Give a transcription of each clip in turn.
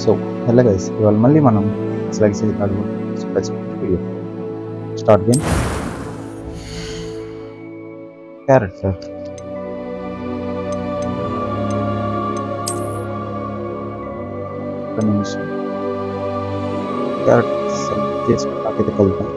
So hello guys, ఇవాళ మళ్ళీ మనం legacy record video start game character. ఒక నిమిషం క్యారెక్టర్ సెలెక్ట్ చేసుకుని నాకైతే కలుగుతాం.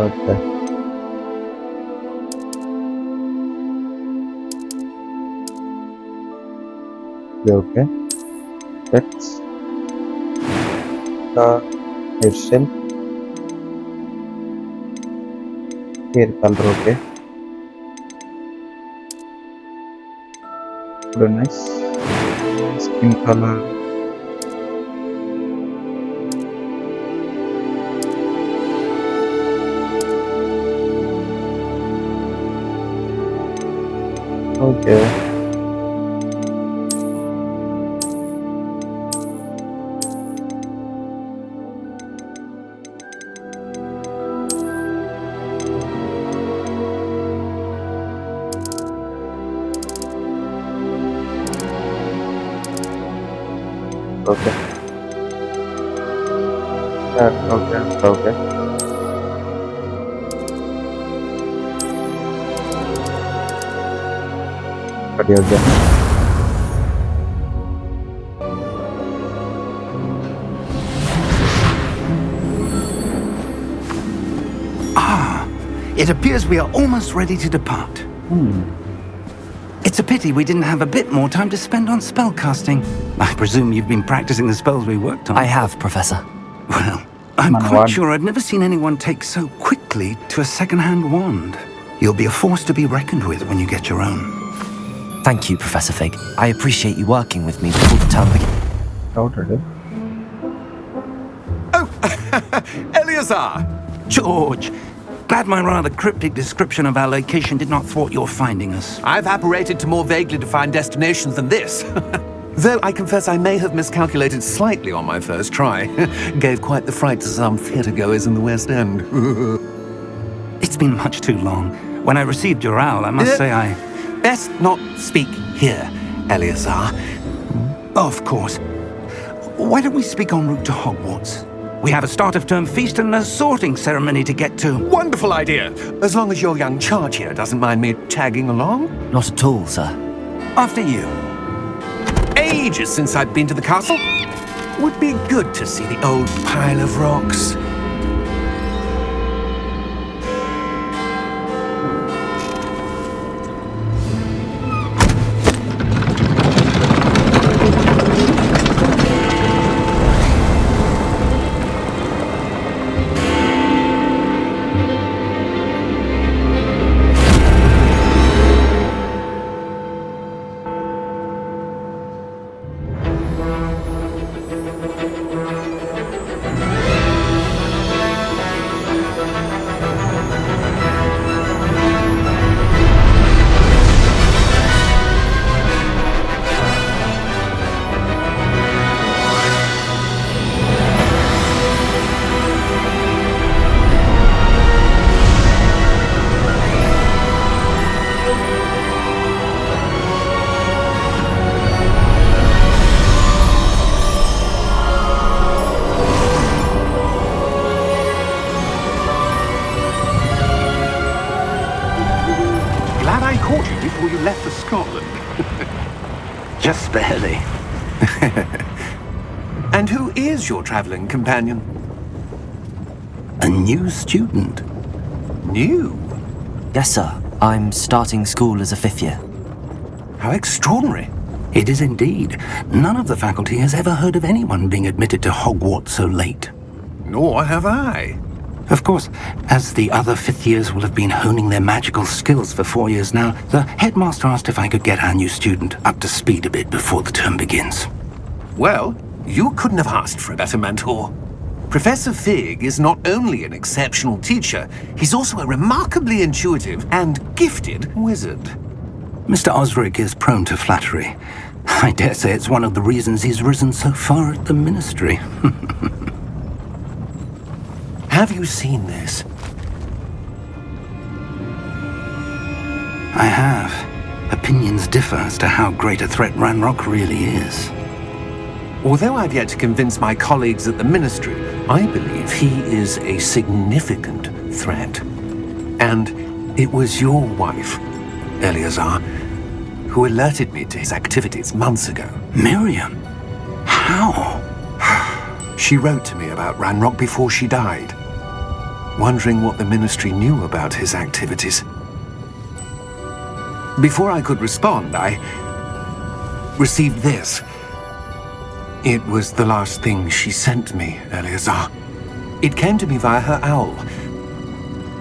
Okay. Okay. Let's hairstyle. Hair color. Okay. Very nice. Skin color. Okay. Okay. Okay. Okay. It appears we are almost ready to depart. It's a pity we didn't have a bit more time to spend on spellcasting. I presume you've been practicing the spells we worked on. I have, Professor. Well, I'm quite sure I've never seen anyone take so quickly to a second-hand wand. You'll be a force to be reckoned with when you get your own. Thank you, Professor Fig. I appreciate you working with me before the term begins. Oh, Eleazar! George! Glad my rather cryptic description of our location did not thwart your finding us. I've apparated to more vaguely defined destinations than this. Though I confess I may have miscalculated slightly on my first try. Gave quite the fright to some theatregoers in the West End. It's been much too long. When I received your owl, I must say I... Best not speak here, Eleazar. Of course. Why don't we speak en route to Hogwarts? We have a start-of-term feast and a sorting ceremony to get to. Wonderful idea! As long as your young charge here doesn't mind me tagging along. Not at all, sir. After you. Ages since I've been to the castle. Would be good to see the old pile of rocks. Before you left for Scotland. Just barely. And who is your travelling companion? A new student. New? Yes, sir. I'm starting school as a 5th year. How extraordinary. It is indeed. None of the faculty has ever heard of anyone being admitted to Hogwarts so late. Nor have I. Of course, as the other 5th years will have been honing their magical skills for 4 years now, the headmaster asked if I could get our new student up to speed a bit before the term begins. Well, you couldn't have asked for a better mentor. Professor Fig is not only an exceptional teacher, he's also a remarkably intuitive and gifted wizard. Mr. Osric is prone to flattery. I dare say it's one of the reasons he's risen so far at the Ministry. Have you seen this? I have. Opinions differ as to how great a threat Ranrock really is. Although I've yet to convince my colleagues at the Ministry, I believe he is a significant threat. And it was your wife, Eleazar, who alerted me to his activities months ago. Miriam? How? She wrote to me about Ranrock before she died, wondering what the Ministry knew about his activities. Before I could respond, I received this. It was the last thing she sent me, Eleazar. It came to me via her owl,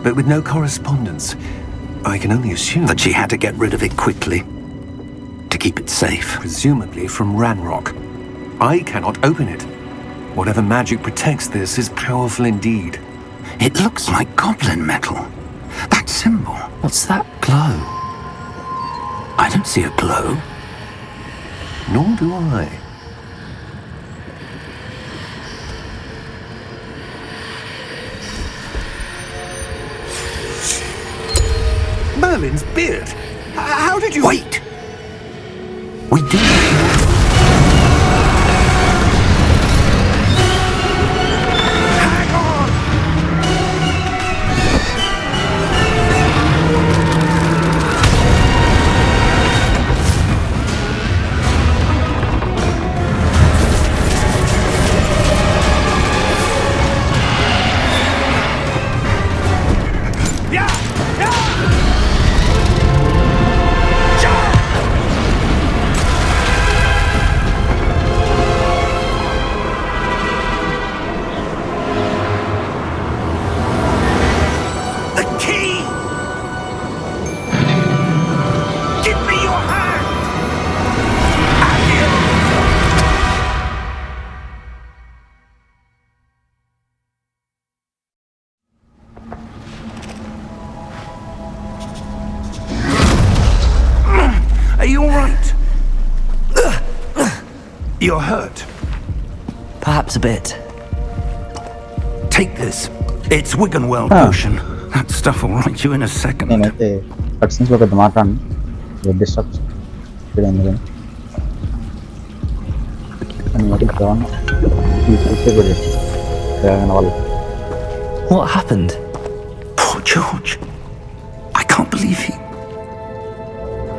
but with no correspondence. I can only assume That she had to get rid of it quickly, to keep it safe. presumably from Ranrock. I cannot open it. Whatever magic protects this is powerful indeed. It looks like goblin metal. That symbol. What's that glow? I don't see a glow. Nor do I. Merlin's beard! How did you... Wait! We do. Hang on! The key! Give me your hand! Are you all right? You're hurt. Perhaps a bit. Take this. It's Wiggenworld potion. That stuff will right you in a second. నేనైతే కట్సిన్స్ లో పెద్ద మాట్లాడను disturb ఎందుకని కానీ మరి బాగున్నా వాళ్ళు What happened? Poor George. I can't believe he...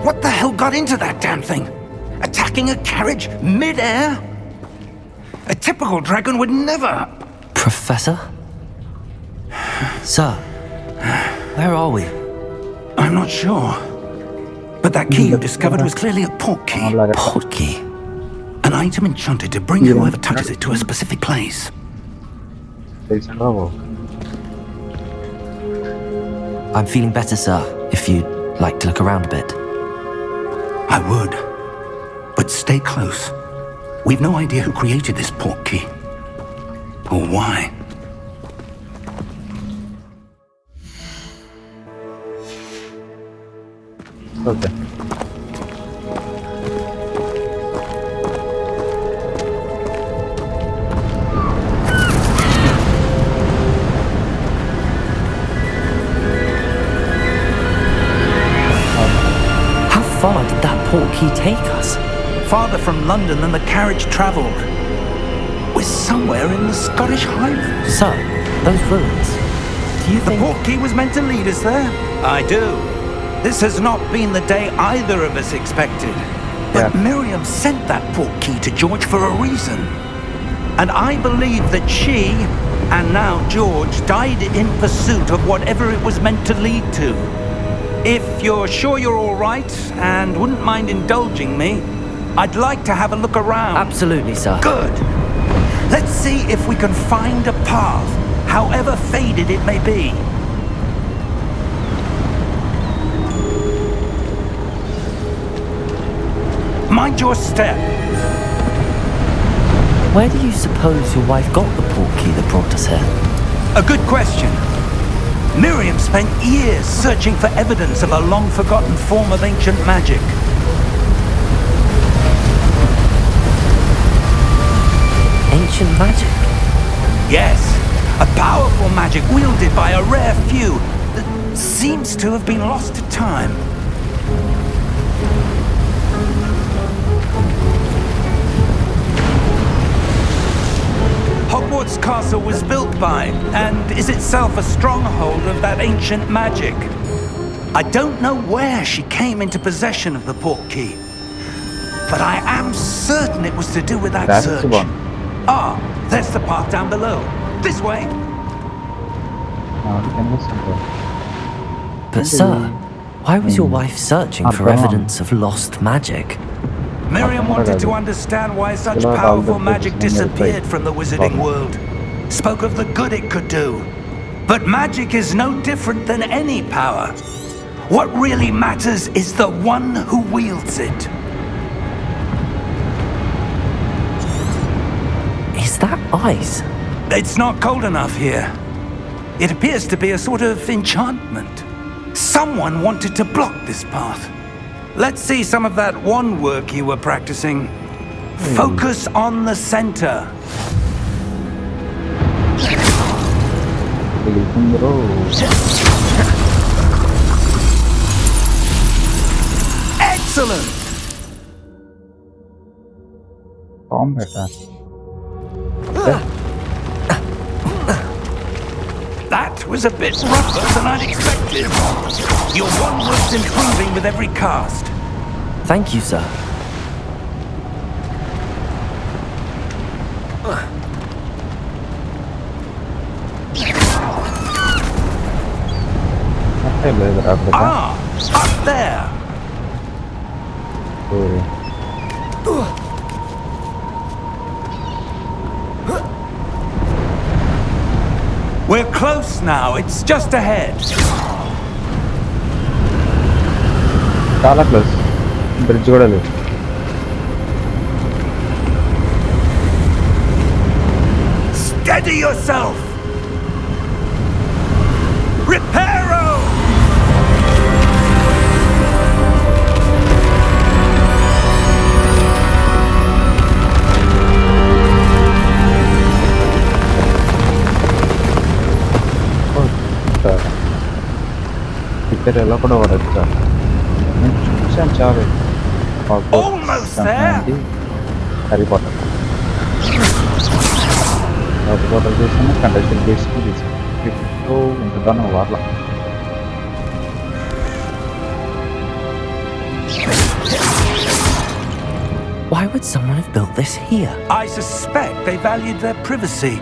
What the hell got into that damn thing? Attacking a carriage mid-air? A typical dragon would never... Professor? Sir, where are we? I'm not sure. But that key you discovered was clearly a portkey. Portkey. An item enchanted to bring whoever touches it to a specific place. తెలిసిందా I'm feeling better, sir, if you'd like to look around a bit. I would. But stay close. We've no idea who created this portkey. Or why. Okay How far did that portkey take us? Farther from London than the carriage travelled. We're somewhere in the Scottish Highlands. Sir, those ruins. Do you The think... portkey was meant to lead us there? I do. This has not been the day either of us expected. But Yeah. Miriam sent that portkey to George for a reason. And I believe that she, and now George, died in pursuit of whatever it was meant to lead to. If you're sure you're all right and wouldn't mind indulging me, I'd like to have a look around. Absolutely, sir. Good. Let's see if we can find a path, however faded it may be. Mind your step. Where do you suppose your wife got the portkey that brought us here? A good question. Miriam spent years searching for evidence of a long-forgotten form of ancient magic. Ancient magic? Yes, a powerful magic wielded by a rare few that seems to have been lost to time. Hogwarts Castle was built by, and is itself a stronghold of that ancient magic. I don't know where she came into possession of the portkey, but I am certain it was to do with that That's search. the one. Ah, there's the path down below. This way. Now we can listen to it. But sir, why was your wife searching for evidence of lost magic? Miriam wanted to understand why such powerful magic disappeared from the wizarding world. Spoke of the good it could do. But magic is no different than any power. What really matters is the one who wields it. Is that ice? It's not cold enough here. It appears to be a sort of enchantment. Someone wanted to block this path. Let's see some of that wand work you were practicing. Focus on the center. Excellent! Combat. That was a bit rougher than I'd expected. Your wand work's improving with every cast. Thank you, sir. Ah, up there. We're close now. It's just ahead. చాలా close bridge కూడా లేదు. Steady yourself. Reparo. ఇక్కడ ఎలా కూడా వాడచ్చు. నేను చూసాను చాలు. Almost there. harrypotter. harrypotter చూసాను, కండక్షన్ చేసి తీసుకుంటూ ఉంటుందాను వాళ్ళ. Why would someone have built this here? I suspect they valued their privacy.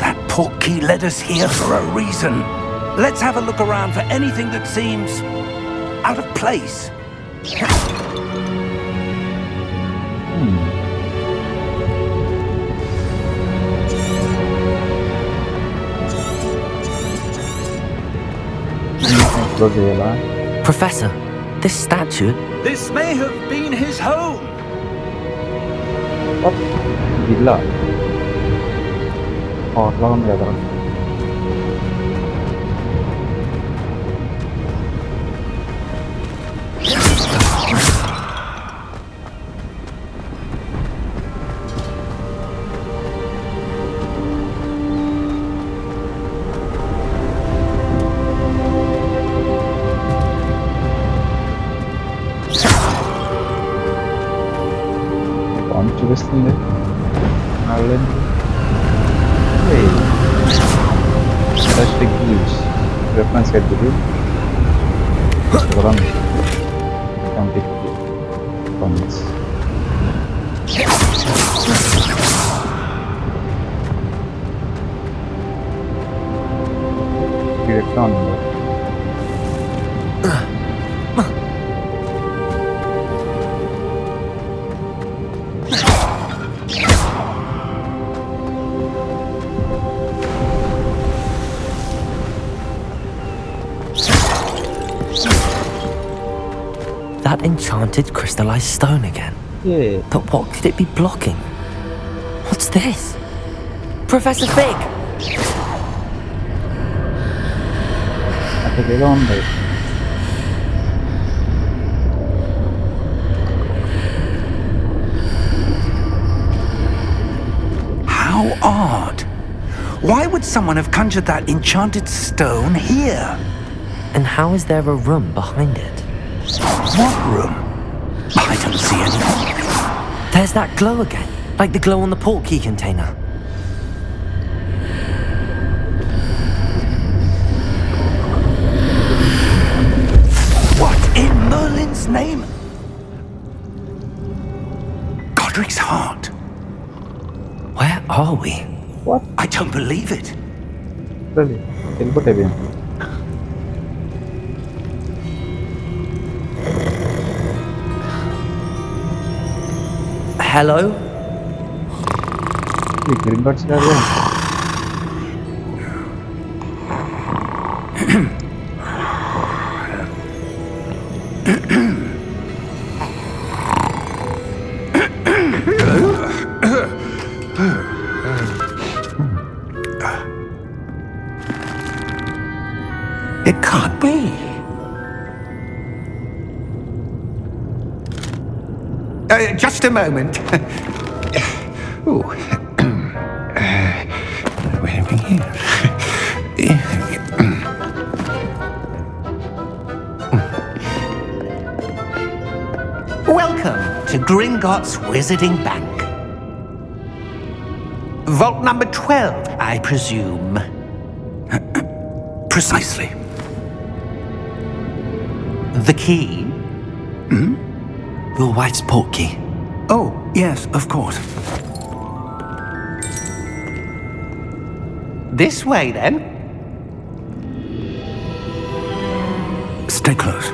That portkey led us here for a reason. Let's have a look around for anything that seems out of place. Professor, this statue... This may have been his home. Villa. Hotla ఉంది కదా. చూపిస్తుంది reference get the run points. Direct on That enchanted crystallized stone again. Yeah. But what could it be blocking? What's this? Professor Fig! అక్కడికేదో ఉంది. How odd. Why would someone have conjured that enchanted stone here? And how is there a room behind it? What room? I don't see any. There's that glow again, like the glow on the portkey container. What in Merlin's name? Godric's heart. Where are we? What? I don't believe it. Really? వెళ్ళిపోతాయి. Hello? ఈ గ్రింగర్స్ కాదు. It can't be. Just a moment. Ooh. Where are we here? Welcome to Gringotts Wizarding Bank. Vault number 12, I presume. Precisely. The key? Your wife's portkey. Oh, yes, of course. This way, then. Stay close.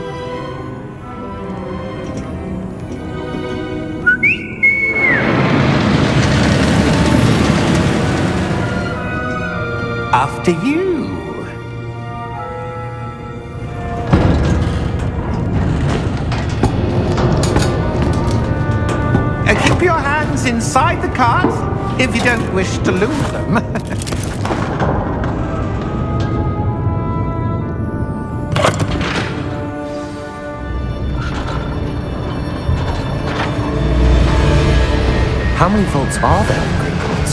After you. Keep your hands inside the cart if you don't wish to lose them. How many vaults are there in Gringotts?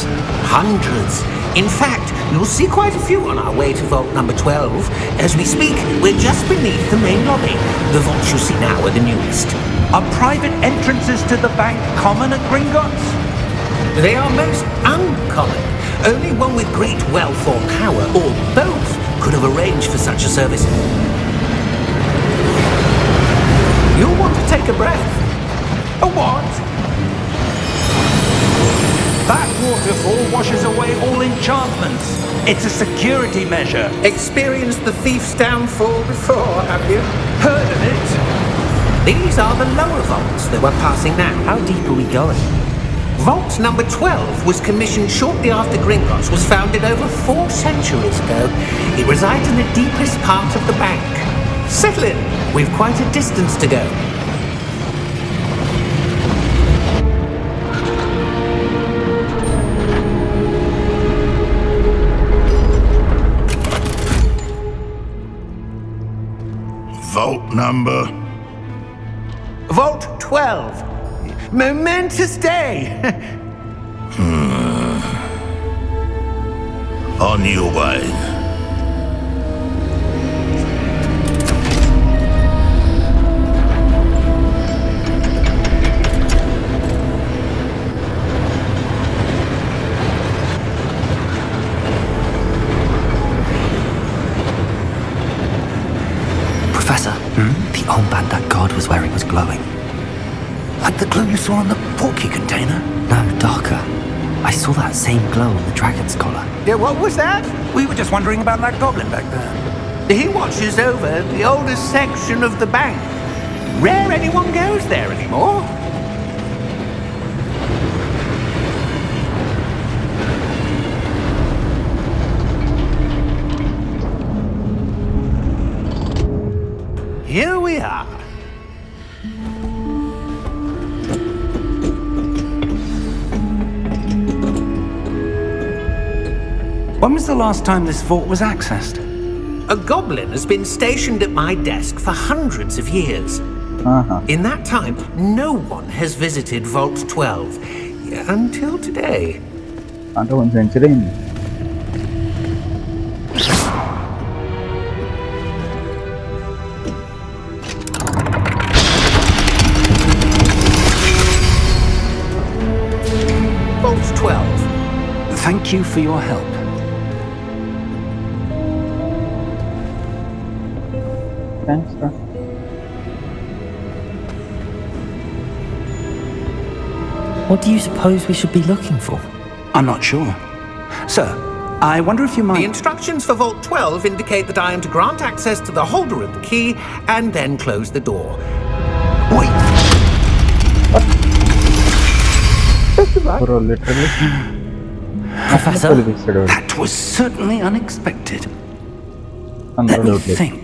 Hundreds. In fact, you'll see quite a few on our way to vault number 12. As we speak, we're just beneath the main lobby. The vaults you see now are the newest. Are private entrances to the bank common at Gringotts? They are most uncommon. Only one with great wealth or power, or both, could have arranged for such a service. You'll want to take a breath. A what? That waterfall washes away all enchantments. It's a security measure. Experienced the thief's downfall before, have you? Heard of it? These are the lower vaults that we're passing now. How deep are we going? Vault number 12 was commissioned shortly after Gringotts was founded over 4 centuries ago. It resides in the deepest part of the bank. Settle in. We've quite a distance to go. Vault number? Vault 12. Momentous day. On your way. Professor, the armband that guard was wearing was glowing. Like the glow you saw on the portkey container? No, darker. I saw that same glow on the dragon's collar. Yeah, what was that? We were just wondering about that goblin back there. He watches over the oldest section of the bank. Rare anyone goes there anymore. Here we are. When was the last time this vault was accessed? A goblin has been stationed at my desk for hundreds of years. In that time, no one has visited Vault 12 until today. అంటే 1 century అయింది. Vault 12. Thank you for your help. Thanks రా. What do you suppose we should be looking for? I'm not sure. Sir, I wonder if you The might... instructions for Vault 12 indicate that I am to grant access to the holder of the key and then close the door. Wait! Bro, literally. Professor? That was certainly unexpected. Let అందరూ me doubt లేదు. think.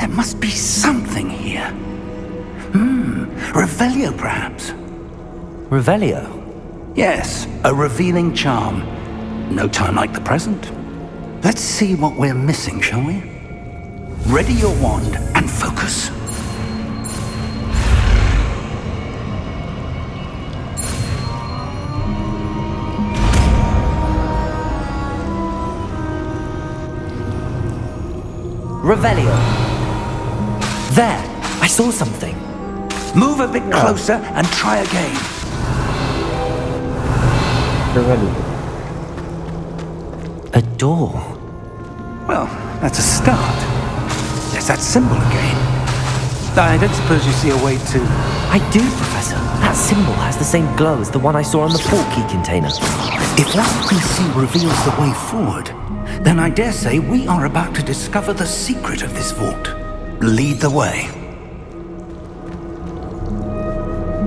There must be something here. Revelio, perhaps? Revelio? Yes, a revealing charm. No time like the present. Let's see what we're missing, shall we? Ready your wand and focus. Revelio. There! I saw something. Move a bit closer and try again. Revelio. A door. Well, that's a start. There's that symbol again. I don't suppose you see a way to... I do, Professor. That symbol has the same glow as the one I saw on the portkey container. If what we see reveals the way forward, then I dare say we are about to discover the secret of this vault. Lead the way.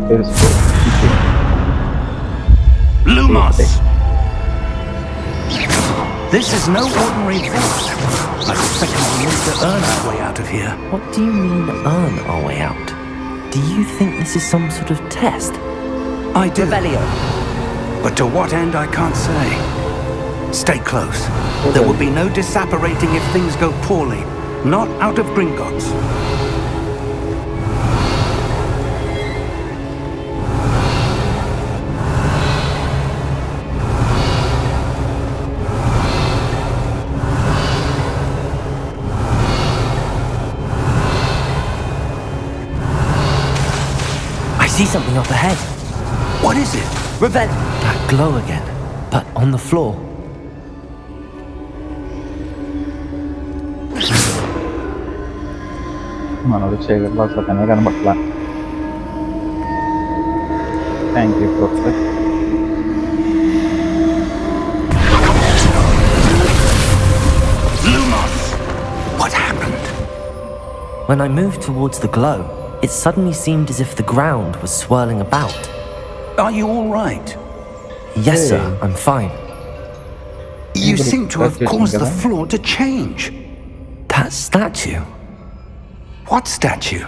There's Lumos! This is no ordinary vault. I suspect we need to earn our way out of here. What do you mean, earn our way out? Do you think this is some sort of test? I do. Revelio. But to what end, I can't say. Stay close. There will be no disapparating if things go poorly. Not out of Gringotts. I see something up ahead. What is it? Revelio. That glow again, but on the floor. మనోడు చేయగల అసలు కనే కనబట్లా. Thank you professor. Lumos! What happened? When I moved towards the glow, it suddenly seemed as if the ground was swirling about. Are you all right? Yes, sir, Hey. I'm fine. You seem to have caused the Together. floor to change. That statue. What statue?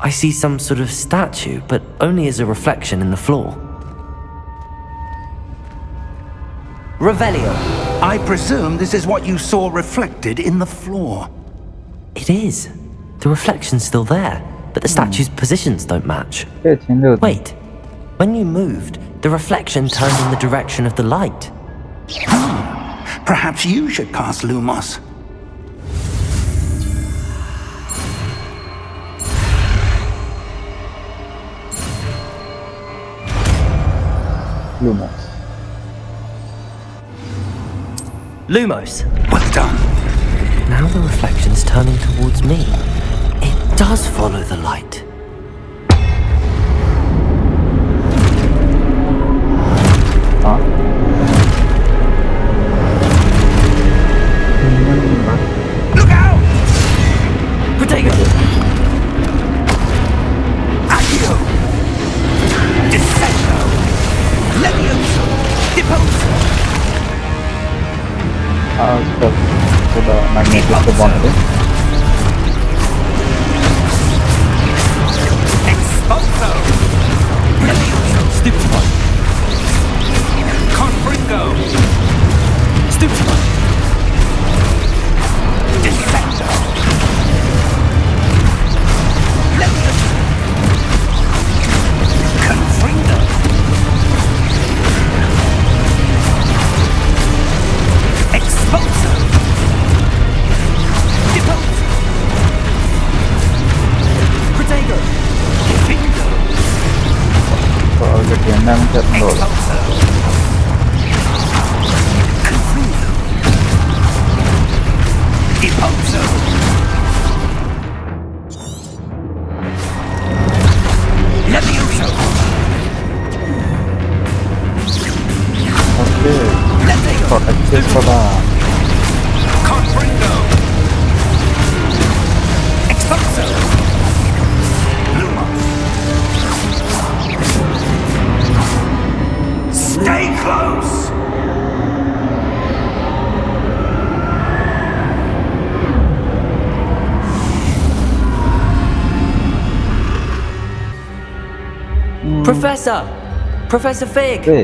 I see some sort of statue, but only as a reflection in the floor. Revelio. I presume this is what you saw reflected in the floor. It is. The reflection's still there, but the statue's positions don't match. Change అవుతుంది. Wait. When you moved, the reflection turned in the direction of the light. Perhaps you should cast Lumos. Lumos. Lumos. Well done. Now the reflection's turning towards me. It does follow the light. Huh? Look out! Protagonist! Accio! Defendo! Levioso! Deposo! Step కూడా magnetic బాగుంటుంది. Expulso! Levioso! Stupefy. Confringo! Ipso. Levioso. Okay Leteo. Protect చేసుకోదా Confringo. Expulso. Lumos. Stay close. Professor! Professor Fig! ఏ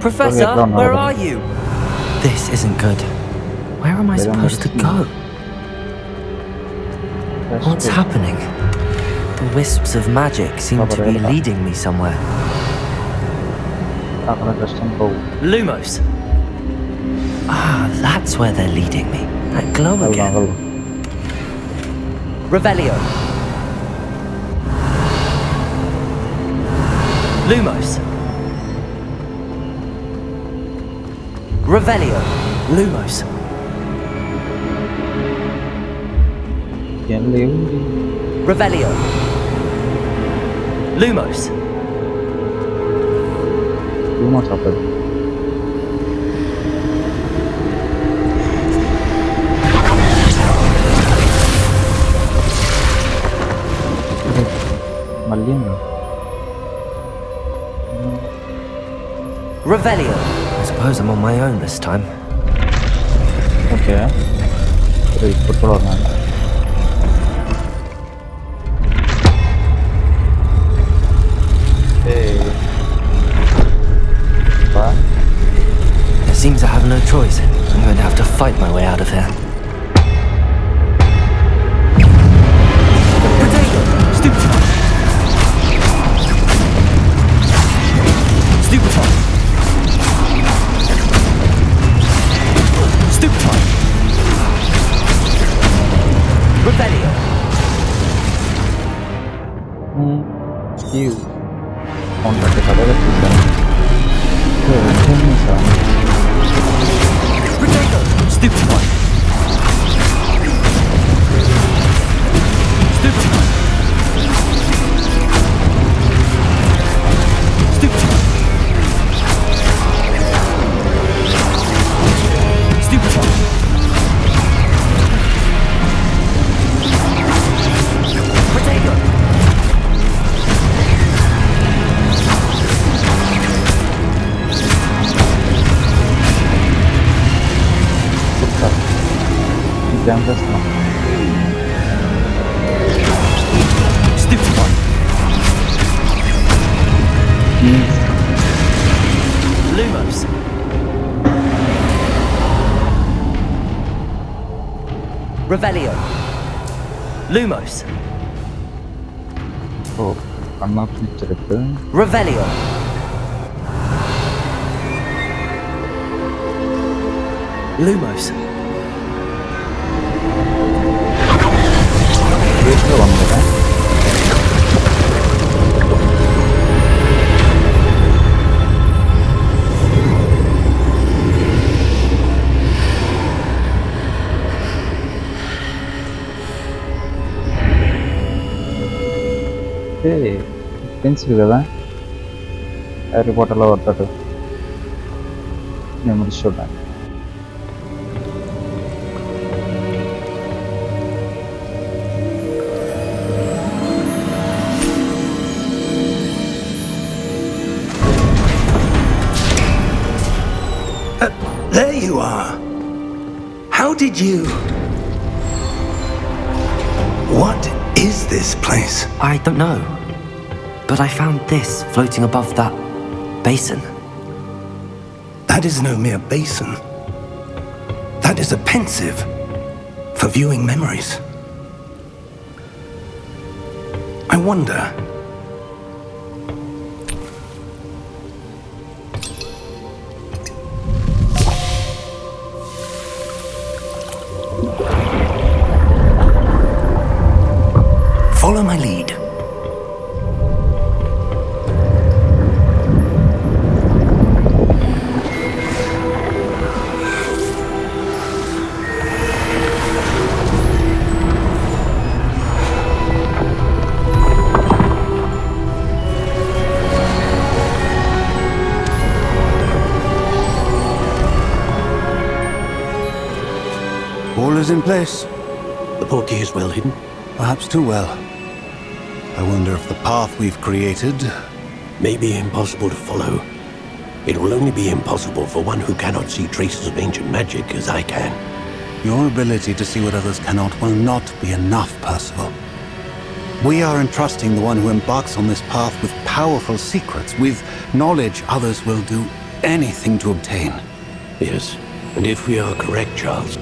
Professor, Okay, no, where no. are you? This isn't good. Where am I Where am I supposed to go? What's happening? The wisps of magic seem to be leading me somewhere. అక్కడ కష్టం పోవు Lumos! Ah, that's where they're leading me. That glow again. Revelio! Lumos! Revelio! Lumos! ఏం లేవు Revelio! Lumos! ఏమో చెప్పదు మళ్ళీ Revelio! I suppose I'm on my own this time. Okay ఇప్పుడు కూడా ఉన్నాను It seems I have no choice. I'm going to have to fight my way out of here. Potato! Stupefy! Stupefy! Stupefy! Rebellion! అవును కథగా చూసాను Potato! Stupefy! Stupefy! Stupefy! Stupefy! Potato! ఇంకేం చేస్తున్నాం Stupefy! Lumos! Revelio! Lumos! ఓ అన్న picture Revelio! Lumos! వేస్ట్లో ఉంది కదా pencil కదా హ్యారీపాటర్లో పడతాడు మెమరీస్ చూడడానికి There you are. How did you... What is this place? I don't know. But I found this floating above that basin. That is no mere basin. That is a pensive for viewing memories. I wonder... Follow my lead. Defenders in place? The Portkey is well hidden. Perhaps too well. I wonder if the path we've created... may be impossible to follow. It will only be impossible for one who cannot see traces of ancient magic as I can. Your ability to see what others cannot will not be enough, Percival. We are entrusting the one who embarks on this path with powerful secrets, with knowledge others will do anything to obtain. Yes, and if we are correct, Charles,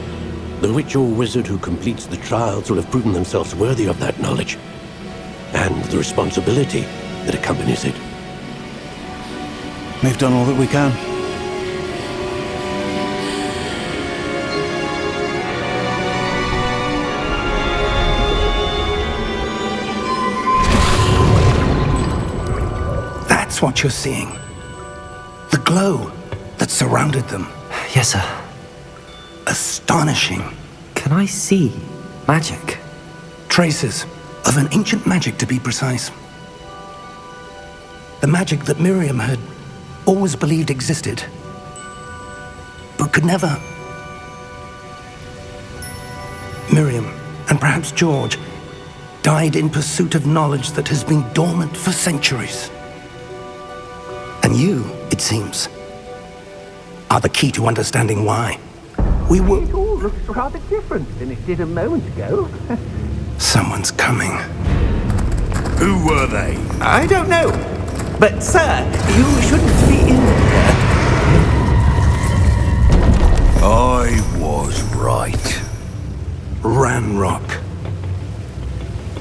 the witch or wizard who completes the trials will have proven themselves worthy of that knowledge, and the responsibility that accompanies it. We've done all that we can. That's what you're seeing. The glow that surrounded them. Yes, sir. Astonishing. Can I see magic? Traces of an ancient magic, to be precise. The magic that Miriam had always believed existed, but could never. Miriam, and perhaps George, died in pursuit of knowledge that has been dormant for centuries. And you, it seems, are the key to understanding why. We were... It all looks rather different than it did a moment ago. Someone's coming. Who were they? I don't know. But, sir, you shouldn't be in here. I was right. Ranrock.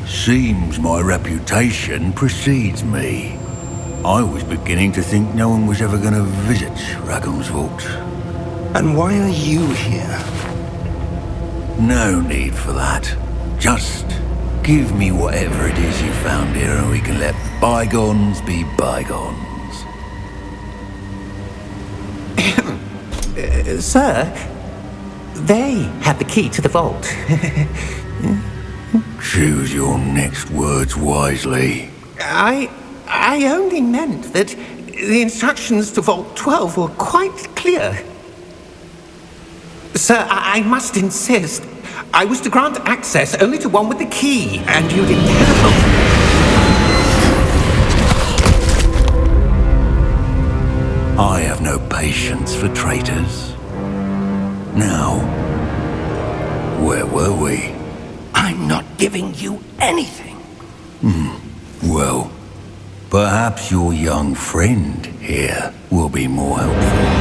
Seems my reputation precedes me. I was beginning to think no one was ever going to visit Rackham's Vault. And why are you here? No need for that. Just give me whatever it is you found here and we can let bygones be bygones. Sir, they have the key to the vault. Choose your next words wisely. I only meant that the instructions to Vault 12 were quite clear. Sir, I must insist. I was to grant access only to one with the key, and you didn't have I have no patience for traitors. Now, where were we? I'm not giving you anything. Well, perhaps your young friend here will be more helpful.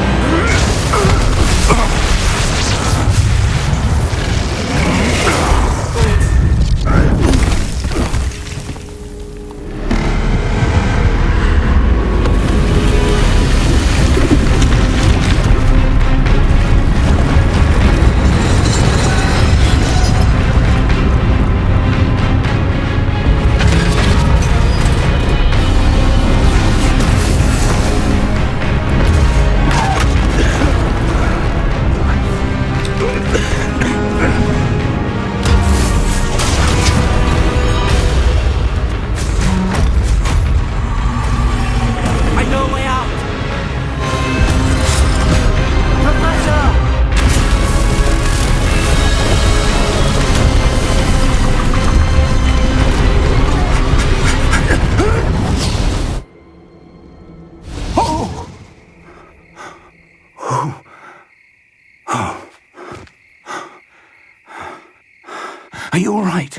Are you all right?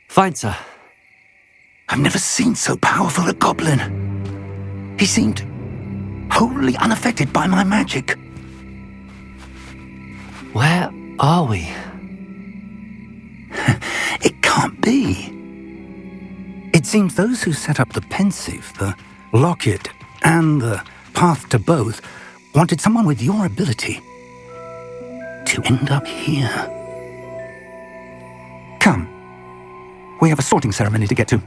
Fine, sir. I've never seen so powerful a goblin. He seemed wholly unaffected by my magic. Where are we? It can't be. It seems those who set up the pensive, the locket, and the path to both wanted someone with your ability to end up here. Come. We have a sorting ceremony to get to.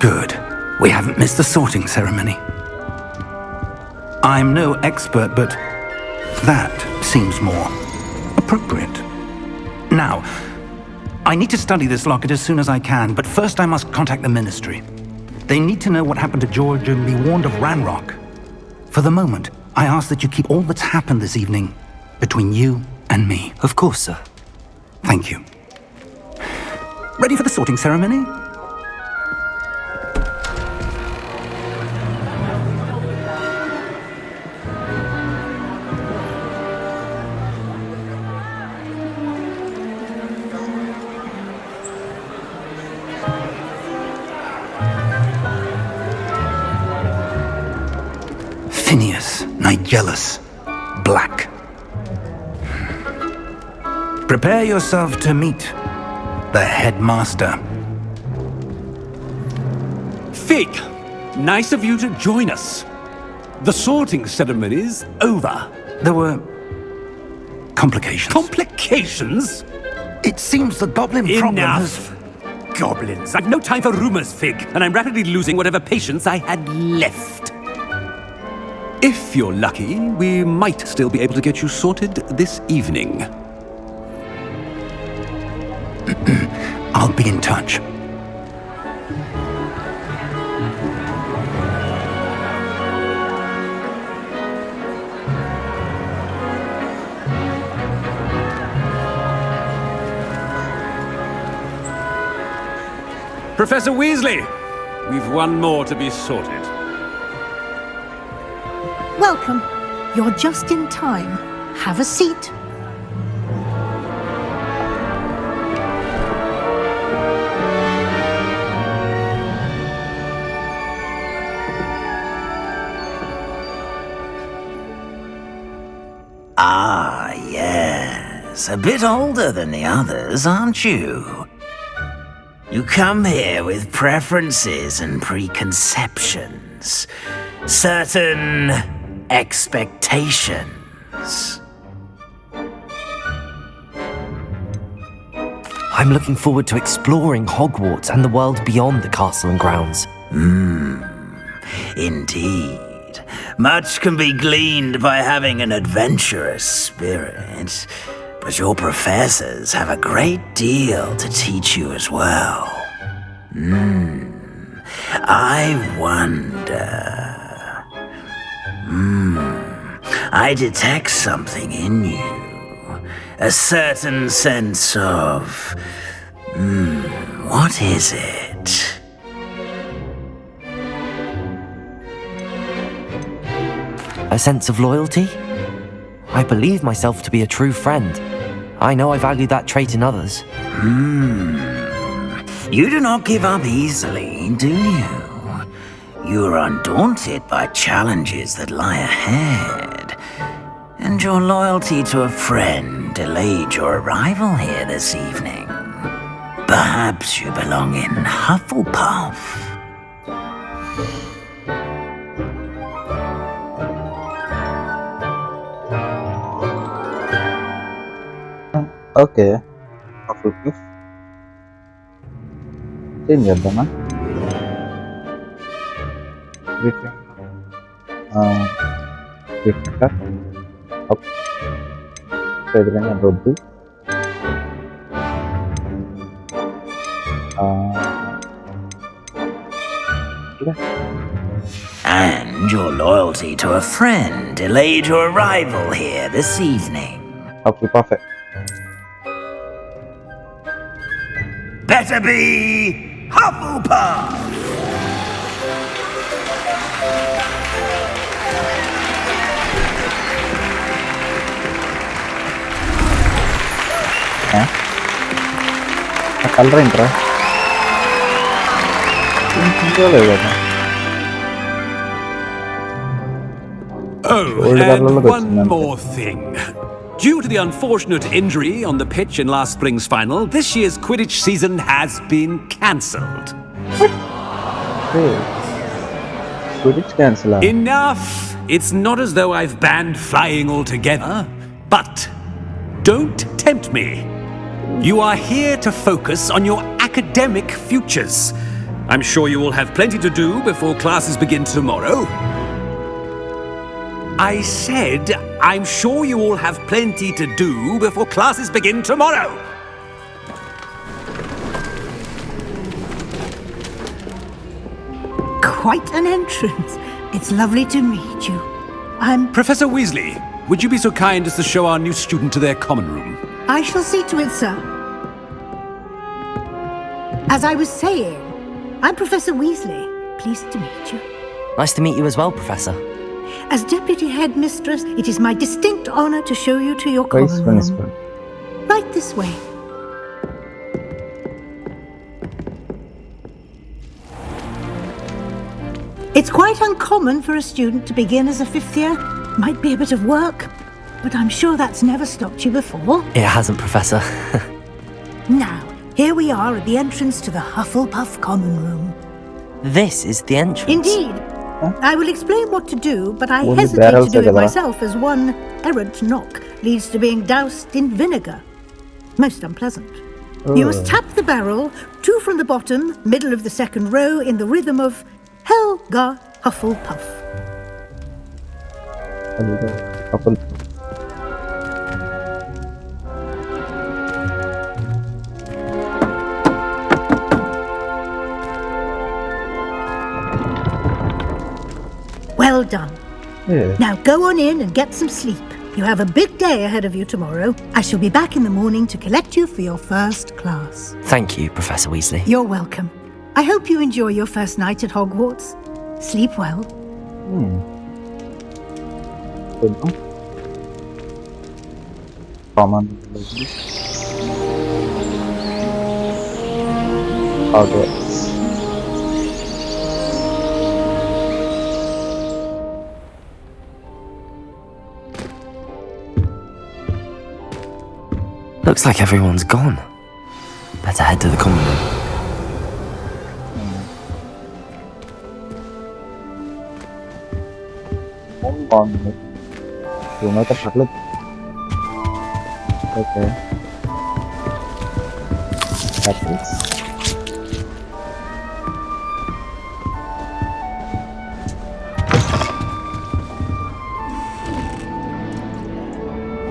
Good. We haven't missed the sorting ceremony. I'm no expert, but that seems more appropriate. Now, I need to study this locket as soon as I can, but first I must contact the Ministry. They need to know what happened to George and be warned of Ranrock. For the moment, I ask that you keep all that's happened this evening between you and me. Of course, sir. Thank you. Ready for the sorting ceremony? Phineas, Nigellus, Black. Prepare yourself to meet the headmaster. Fig, nice of you to join us. The sorting ceremony's over. There were complications. Complications? It seems the goblin problem Enough! Goblins. I've no time for rumors, Fig, and I'm rapidly losing whatever patience I had left. If you're lucky, we might still be able to get you sorted this evening. I'll be in touch. Professor Weasley, we've one more to be sorted. Welcome. You're just in time. Have a seat. Ah, yes. A bit older than the others, aren't you? You come here with preferences and preconceptions. Certain expectations. I'm looking forward to exploring Hogwarts and the world beyond the castle and grounds. Indeed. Much can be gleaned by having an adventurous spirit, but your professors have a great deal to teach you as well. I wonder... I detect something in you. A certain sense of... what is it? A sense of loyalty? I believe myself to be a true friend. I know I value that trait in others. You do not give up easily, do you? You are undaunted by challenges that lie ahead. And your loyalty to a friend delayed your arrival here this evening. Perhaps you belong in Hufflepuff. Okay. Hufflepuff. Change చేద్దామా? Gryffindor. ఎదురైనా వద్దు. And your loyalty to a friend delayed your arrival here this evening. Hufflepuff. Better be Hufflepuff! ఆ colour ఏంట్రా? లేదు కదా. Oh, and one more thing. Due to the unfortunate injury on the pitch in last spring's final, this year's Quidditch season has been cancelled. Hey. Quidditch cancel. Enough! It's not as though I've banned flying altogether, but don't tempt me. You are here to focus on your academic futures. I'm sure you all have plenty to do before classes begin tomorrow. I said, I'm sure you all have plenty to do before classes begin tomorrow. Quite an entrance. It's lovely to meet you. I'm... Professor Weasley, would you be so kind as to show our new student to their common room? I shall see to it, sir. As I was saying, I'm Professor Weasley. Pleased to meet you. Nice to meet you as well, Professor. As Deputy Headmistress, it is my distinct honor to show you to your common room. Right this way. It's quite uncommon for a student to begin as a 5th year. Might be a bit of work, but I'm sure that's never stopped you before. It hasn't, Professor. Now, here we are at the entrance to the Hufflepuff common room. This is the entrance? Indeed. I will explain what to do, but I hesitate to do it myself as one errant knock leads to being doused in vinegar. Most unpleasant. You must tap the barrel, 2 from the bottom, middle of the 2nd row, in the rhythm of Helga Hufflepuff. Well done. Yeah. Now go on in and get some sleep. You have a big day ahead of you tomorrow. I shall be back in the morning to collect you for your first class. Thank you, Professor Weasley. You're welcome. I hope you enjoy your first night at Hogwarts. Sleep well. Good. Common. Hogwarts. Looks like everyone's gone. Better head to the common room. Okay. That's it.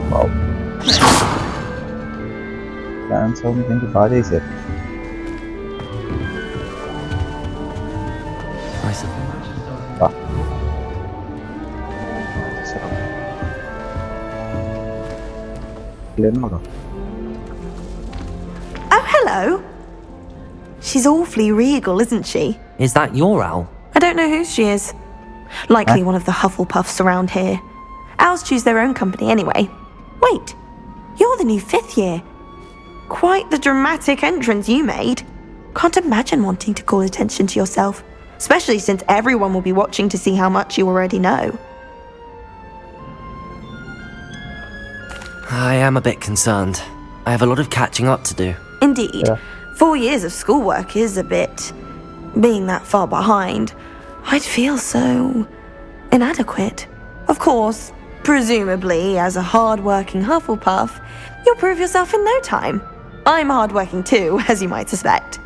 Wow. Plans how many bad is it? Wow. Oh, hello. She's awfully regal, isn't she? Is that your owl? I don't know who she is. Likely one of the Hufflepuffs around here. Owls choose their own company anyway. Wait, you're the new 5th year. Quite the dramatic entrance you made. Can't imagine wanting to call attention to yourself, especially since everyone will be watching to see how much you already know. I am a bit concerned. I have a lot of catching up to do. Indeed. 4 years of schoolwork is a bit... Being that far behind, I'd feel so... inadequate. Of course, presumably, as a hard-working Hufflepuff, you'll prove yourself in no time. I'm hard-working too, as you might suspect.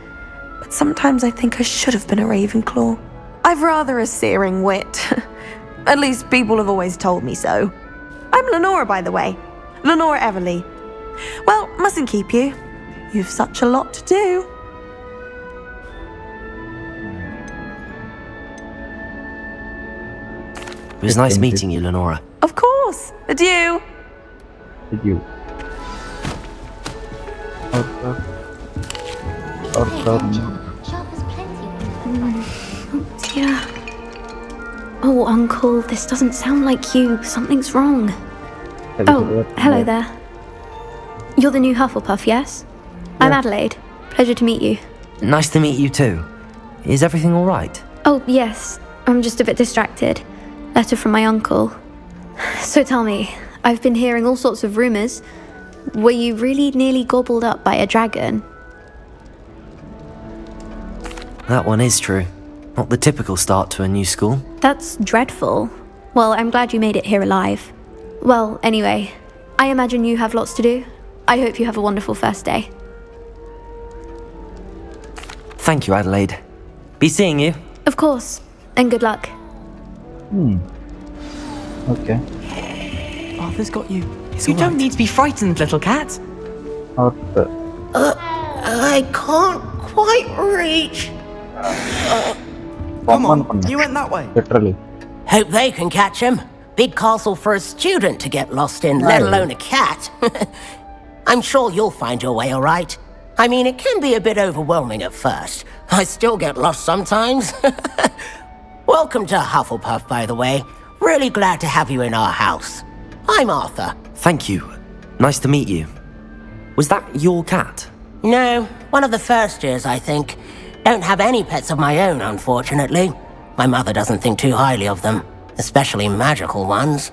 But sometimes I think I should have been a Ravenclaw. I've rather a searing wit. At least people have always told me so. I'm Lenora, by the way. Lenora Everly. Well, mustn't keep you. You've such a lot to do. It was nice meeting you, Lenora. Of course. Adieu. Adieu. Dear. Oh, Uncle, this doesn't sound like you. Something's wrong. Oh, hello there. You're the new Hufflepuff, yes? I'm Adelaide. Pleasure to meet you. Nice to meet you too. Is everything all right? Oh, yes. I'm just a bit distracted. Letter from my uncle. So tell me, I've been hearing all sorts of rumours. Were you really nearly gobbled up by a dragon? That one is true. Not the typical start to a new school. That's dreadful. Well, I'm glad you made it here alive. Well, anyway, I imagine you have lots to do. I hope you have a wonderful first day. Thank you, Adelaide. Be seeing you. Of course. And good luck. Okay. Arthur's got you. You don't need to be frightened, little cat. Arthur. I can't quite reach. Come on, you went that way. Literally. Hope they can catch him. Big castle for a student to get lost in, let alone a cat. I'm sure you'll find your way all right. I mean, it can be a bit overwhelming at first. I still get lost sometimes. Welcome to Hufflepuff, by the way. Really glad to have you in our house. I'm Arthur. Thank you. Nice to meet you. Was that your cat? No, one of the first years, I think. Don't have any pets of my own, unfortunately. My mother doesn't think too highly of them, especially magical ones.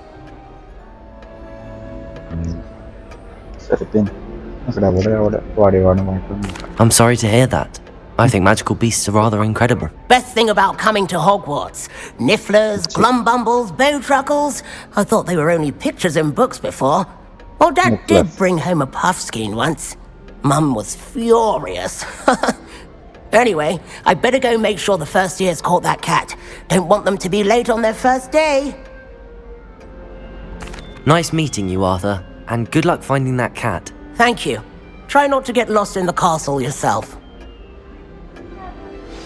I'm sorry to hear that. I think magical beasts are rather incredible. Best thing about coming to Hogwarts. Nifflers, glumbumbles, bowtruckles. I thought they were only pictures in books before. Well, Dad did bring home a puffskein once. Mum was furious. Anyway, I better go make sure the first years caught that cat. Don't want them to be late on their first day. Nice meeting you, Arthur. And good luck finding that cat. Thank you. Try not to get lost in the castle yourself.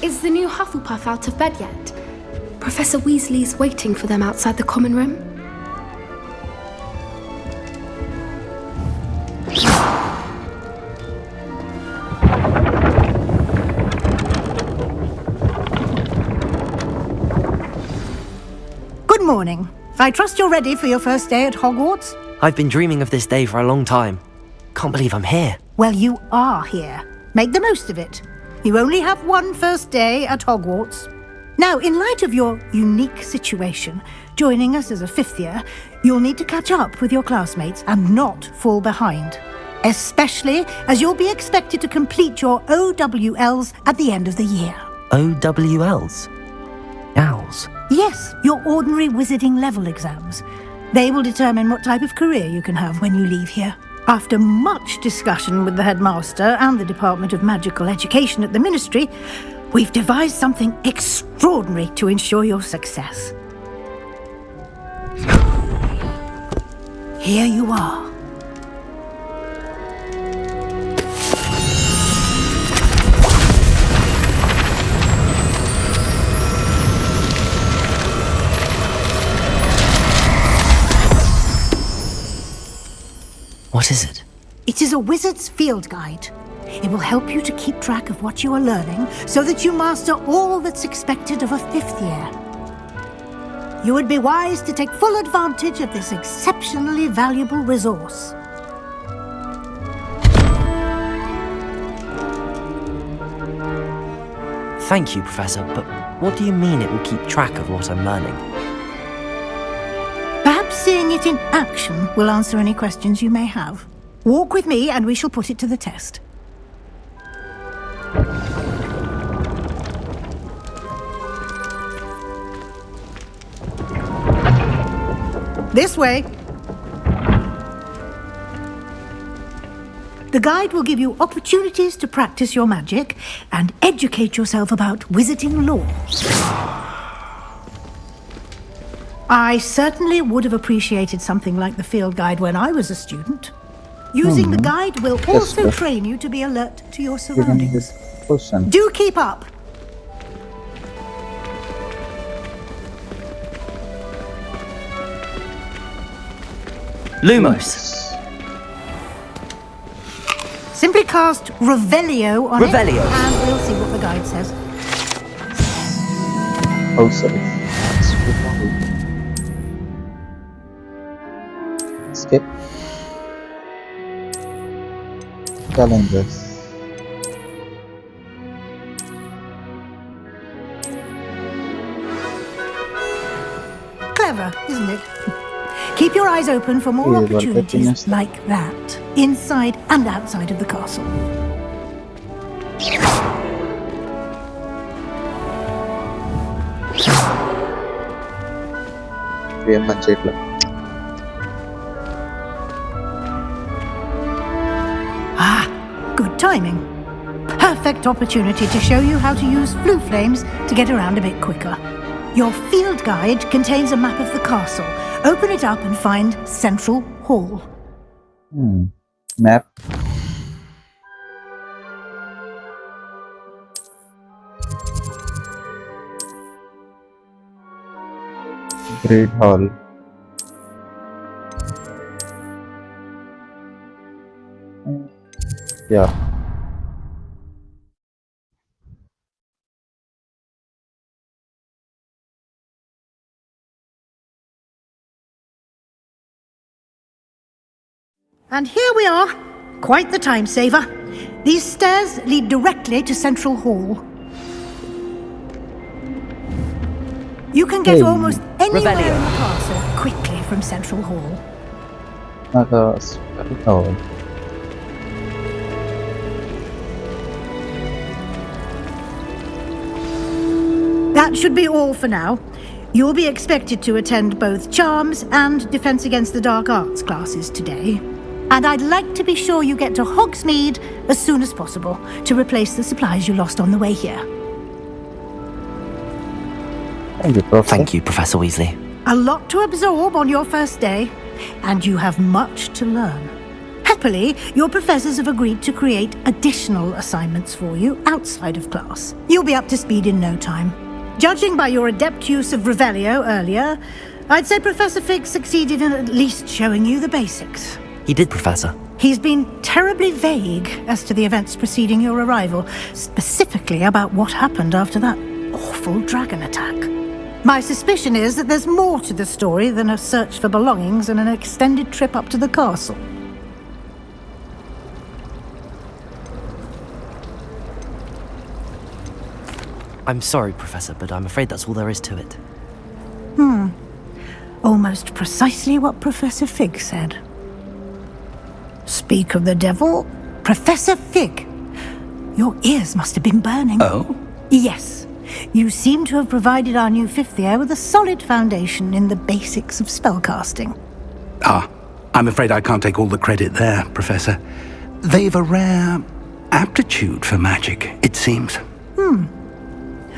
Is the new Hufflepuff out of bed yet? Professor Weasley's waiting for them outside the common room. Good morning. I trust you're ready for your first day at Hogwarts? I've been dreaming of this day for a long time. Can't believe I'm here. Well, you are here. Make the most of it. You only have one first day at Hogwarts. Now, in light of your unique situation, joining us as a fifth year, you'll need to catch up with your classmates and not fall behind. Especially as you'll be expected to complete your OWLs at the end of the year. OWLs? Owls? Yes, your ordinary wizarding level exams. They will determine what type of career you can have when you leave here. After much discussion with the headmaster and the Department of Magical Education at the Ministry, we've devised something extraordinary to ensure your success. Here you are. What is it? It is a wizard's field guide. It will help you to keep track of what you are learning so that you master all that's expected of a fifth year. You would be wise to take full advantage of this exceptionally valuable resource. Thank you, Professor, but what do you mean it will keep track of what I'm learning? Perhaps seeing it in action will answer any questions you may have. Walk with me and we shall put it to the test. This way. The guide will give you opportunities to practice your magic and educate yourself about wizarding lore. I certainly would have appreciated something like the field guide when I was a student. Using the guide will also train you to be alert to your surroundings. Do keep up! Lumos. Simply cast Revelio on it, Revelio. and we'll see what the guide says. Oh, sorry. Skip. Challenges. Clever, isn't it? Keep your eyes open for more opportunities like that, inside and outside of the castle. Ah, good timing. perfect opportunity to show you how to use flue flames to get around a bit quicker. Your field guide contains a map of the castle. Open it up and find Central Hall. Map. Great Hall. Yeah. And here we are. Quite the time saver. These stairs lead directly to Central Hall. You can get almost anywhere in the castle quickly from Central Hall. That should be all for now. You'll be expected to attend both Charms and Defense Against the Dark Arts classes today. And I'd like to be sure you get to Hogsmeade as soon as possible to replace the supplies you lost on the way here. Thank you, Professor Weasley. A lot to absorb on your first day, and you have much to learn. Happily, your professors have agreed to create additional assignments for you outside of class. You'll be up to speed in no time. Judging by your adept use of Revelio earlier, I'd say Professor Fig succeeded in at least showing you the basics. He did, Professor. He's been terribly vague as to the events preceding your arrival, specifically about what happened after that awful dragon attack. My suspicion is that there's more to the story than a search for belongings and an extended trip up to the castle. I'm sorry, Professor, but I'm afraid that's all there is to it. Almost precisely what Professor Fig said. Speak of the devil, Professor Fig. Your ears must have been burning. Oh? Yes. You seem to have provided our new fifth year with a solid foundation in the basics of spellcasting. I'm afraid I can't take all the credit there, Professor. They've a rare aptitude for magic, it seems.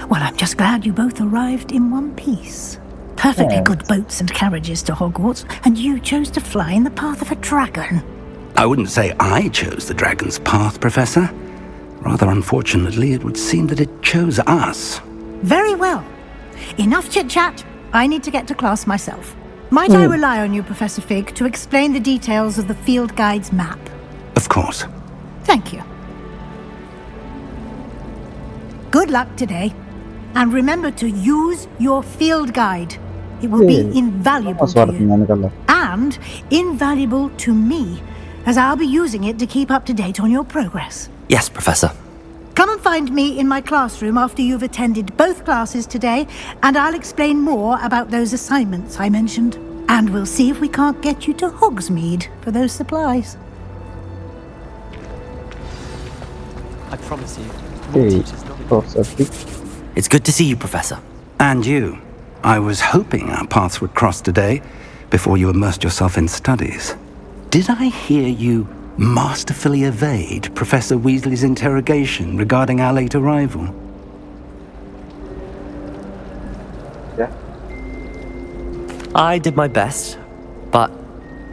Well, I'm just glad you both arrived in one piece. Perfectly good boats and carriages to Hogwarts, and you chose to fly in the path of a dragon. I wouldn't say I chose the dragon's path, Professor. Rather unfortunately, it would seem that it chose us. Very well. Enough chit-chat. I need to get to class myself. Might I rely on you, Professor Fig, to explain the details of the field guide's map? Of course. Thank you. Good luck today. And remember to use your field guide. It will be invaluable to you. And invaluable to me, as I'll be using it to keep up to date on your progress. Yes, Professor. Come and find me in my classroom after you've attended both classes today, and I'll explain more about those assignments I mentioned. And we'll see if we can't get you to Hogsmeade for those supplies. I promise you. It's good to see you, Professor. And you. I was hoping our paths would cross today, before you immersed yourself in studies. Did I hear you masterfully evade Professor Weasley's interrogation regarding our late arrival? Yeah. I did my best, but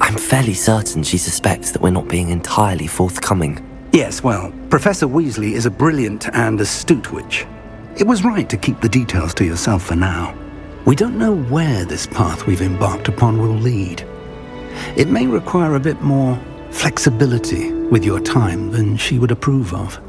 I'm fairly certain she suspects that we're not being entirely forthcoming. Yes, well, Professor Weasley is a brilliant and astute witch. It was right to keep the details to yourself for now. We don't know where this path we've embarked upon will lead. It may require a bit more flexibility with your time than she would approve of.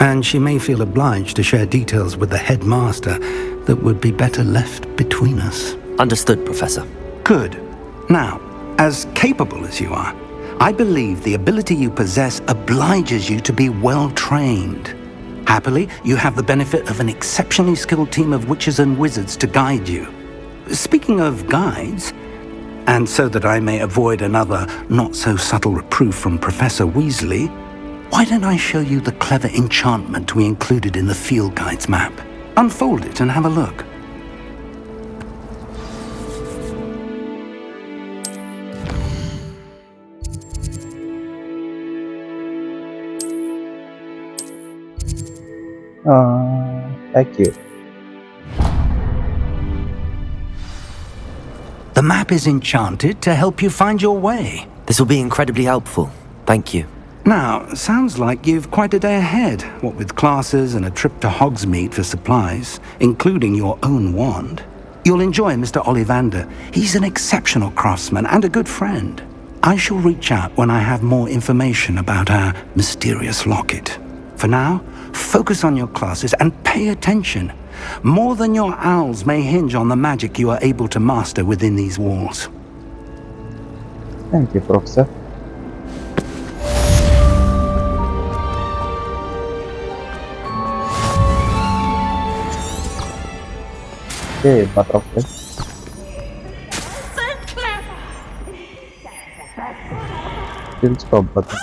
And she may feel obliged to share details with the headmaster that would be better left between us. Understood, Professor. Good. Now, as capable as you are, I believe the ability you possess obliges you to be well trained. Happily, you have the benefit of an exceptionally skilled team of witches and wizards to guide you. Speaking of guides, and so that I may avoid another not-so-subtle reproof from Professor Weasley, why don't I show you the clever enchantment we included in the field guide's map? Unfold it and have a look. Thank you. The map is enchanted to help you find your way. This will be incredibly helpful. Thank you. Now, sounds like you've quite a day ahead, what with classes and a trip to Hogsmeade for supplies, including your own wand. You'll enjoy Mr. Ollivander. He's an exceptional craftsman and a good friend. I shall reach out when I have more information about our mysterious locket. For now, focus on your classes and pay attention. More than your owls may hinge on the magic you are able to master within these walls. Thank you, Professor. Okay, butterfly. Still stop butterfly.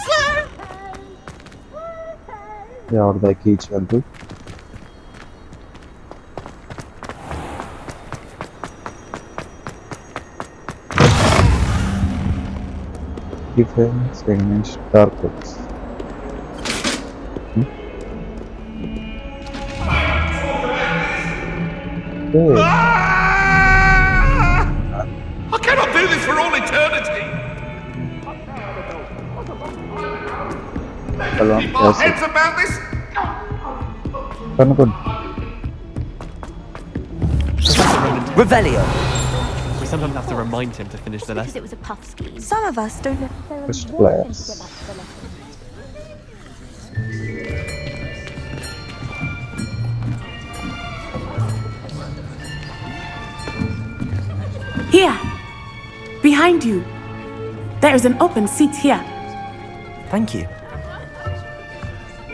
Yeah, orada hiç öldü. Defense against dark ones. Okay. I cannot do this for all eternity! Keep our heads about this! Good. Revelio! We sometimes have to remind him to finish the lesson. It was a puff scheme. Some of us don't necessarily First class. Here! Behind you! There is an open seat here. Thank you.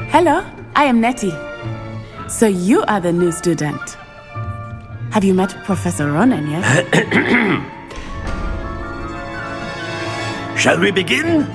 Hello, I am Nettie. So you are the new student. Have you met Professor Ronan yet? Shall we begin?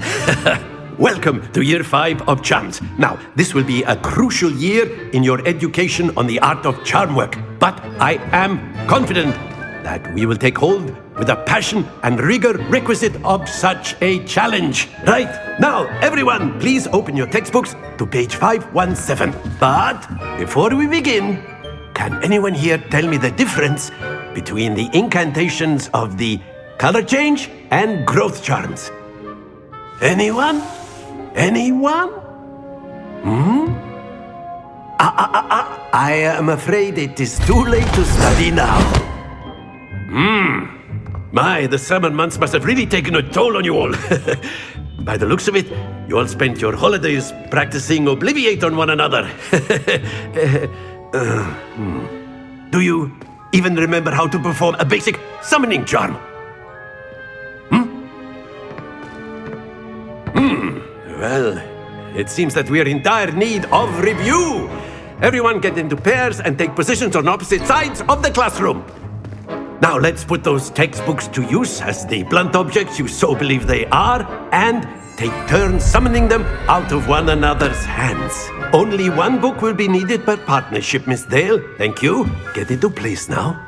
Welcome to Year 5 of Charms. Now, this will be a crucial year in your education on the art of charm work. But I am confident that we will take hold with the passion and rigor requisite of such a challenge. Right, now, everyone, please open your textbooks to page 517. But before we begin, can anyone here tell me the difference between the incantations of the color change and growth charms? Anyone? Anyone? I am afraid it is too late to study now. My, the summer months must have really taken a toll on you all. By the looks of it, you all spent your holidays practicing Obliviate on one another. Do you even remember how to perform a basic summoning charm? Well, it seems that we are in dire need of review. Everyone get into pairs and take positions on opposite sides of the classroom. Now let's put those textbooks to use as the blunt objects you so believe they are, and take turns summoning them out of one another's hands. Only one book will be needed per partnership, Miss Dale. Thank you. Get into place now.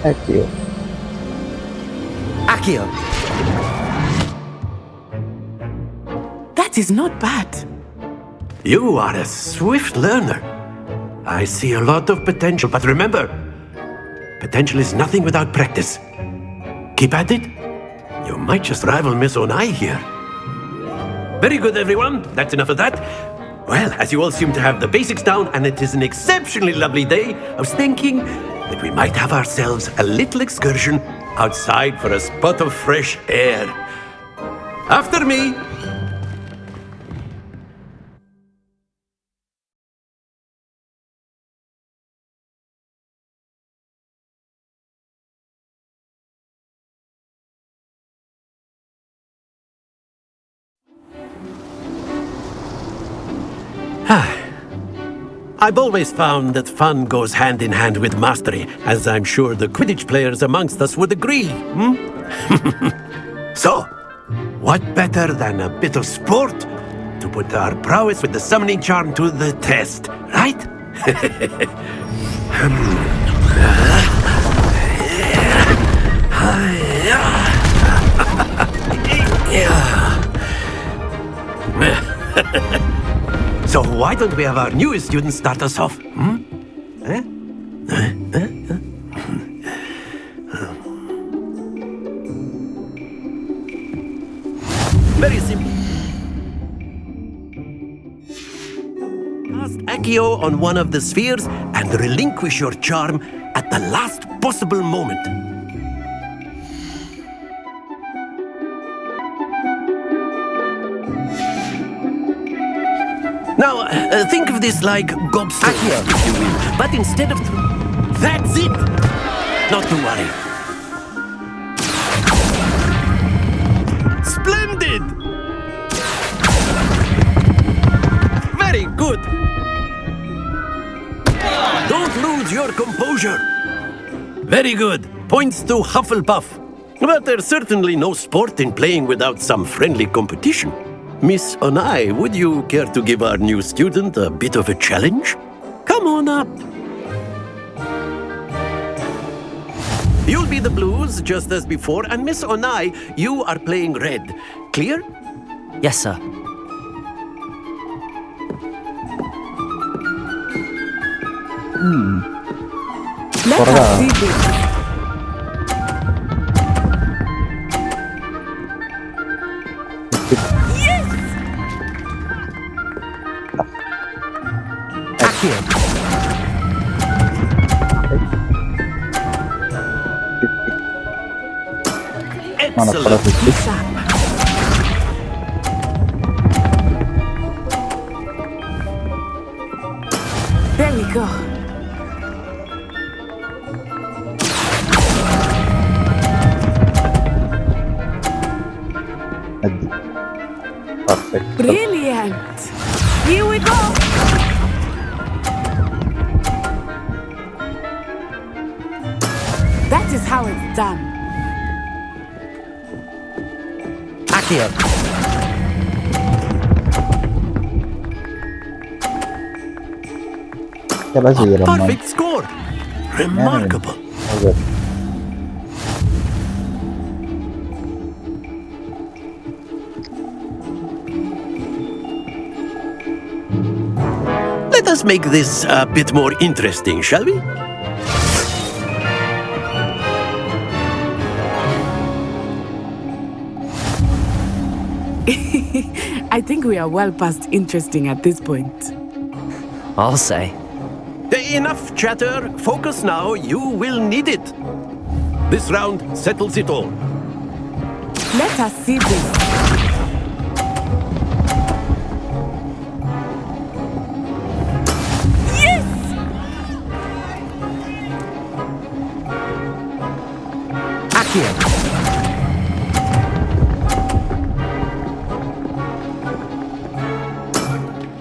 Accio. Accio. That is not bad. You are a swift learner. I see a lot of potential, but remember, potential is nothing without practice. Keep at it. You might just rival Miss Onai here. Very good, everyone. That's enough of that. Well, as you all seem to have the basics down, and it is an exceptionally lovely day, I was thinking that we might have ourselves a little excursion outside for a spot of fresh air. After me. I've always found that fun goes hand in hand with mastery, as I'm sure the Quidditch players amongst us would agree. So, what better than a bit of sport to put our prowess with the summoning charm to the test, right? So why don't we have our newest student start us off? Very simple. Cast Accio on one of the spheres and relinquish your charm at the last possible moment. Now, think of this like gobstones, if you will. But instead of... That's it! Not to worry. Splendid! Very good! Don't lose your composure. Very good. Points to Hufflepuff. But there's certainly no sport in playing without some friendly competition. Miss Onai, would you care to give our new student a bit of a challenge? Come on up. You'll be the blues, just as before, and Miss Onai, you are playing red. Clear? Yes, sir. Let us see this. There we go. Perfect. Brilliant. Here we go. That is how it's done. Accio. Perfect score. Remarkable. Okay. Let us make this a bit more interesting, shall we? I think we are well past interesting at this point. I'll say. Enough chatter. Focus now. You will need it. This round settles it all. Let us see this. Yes! Accio.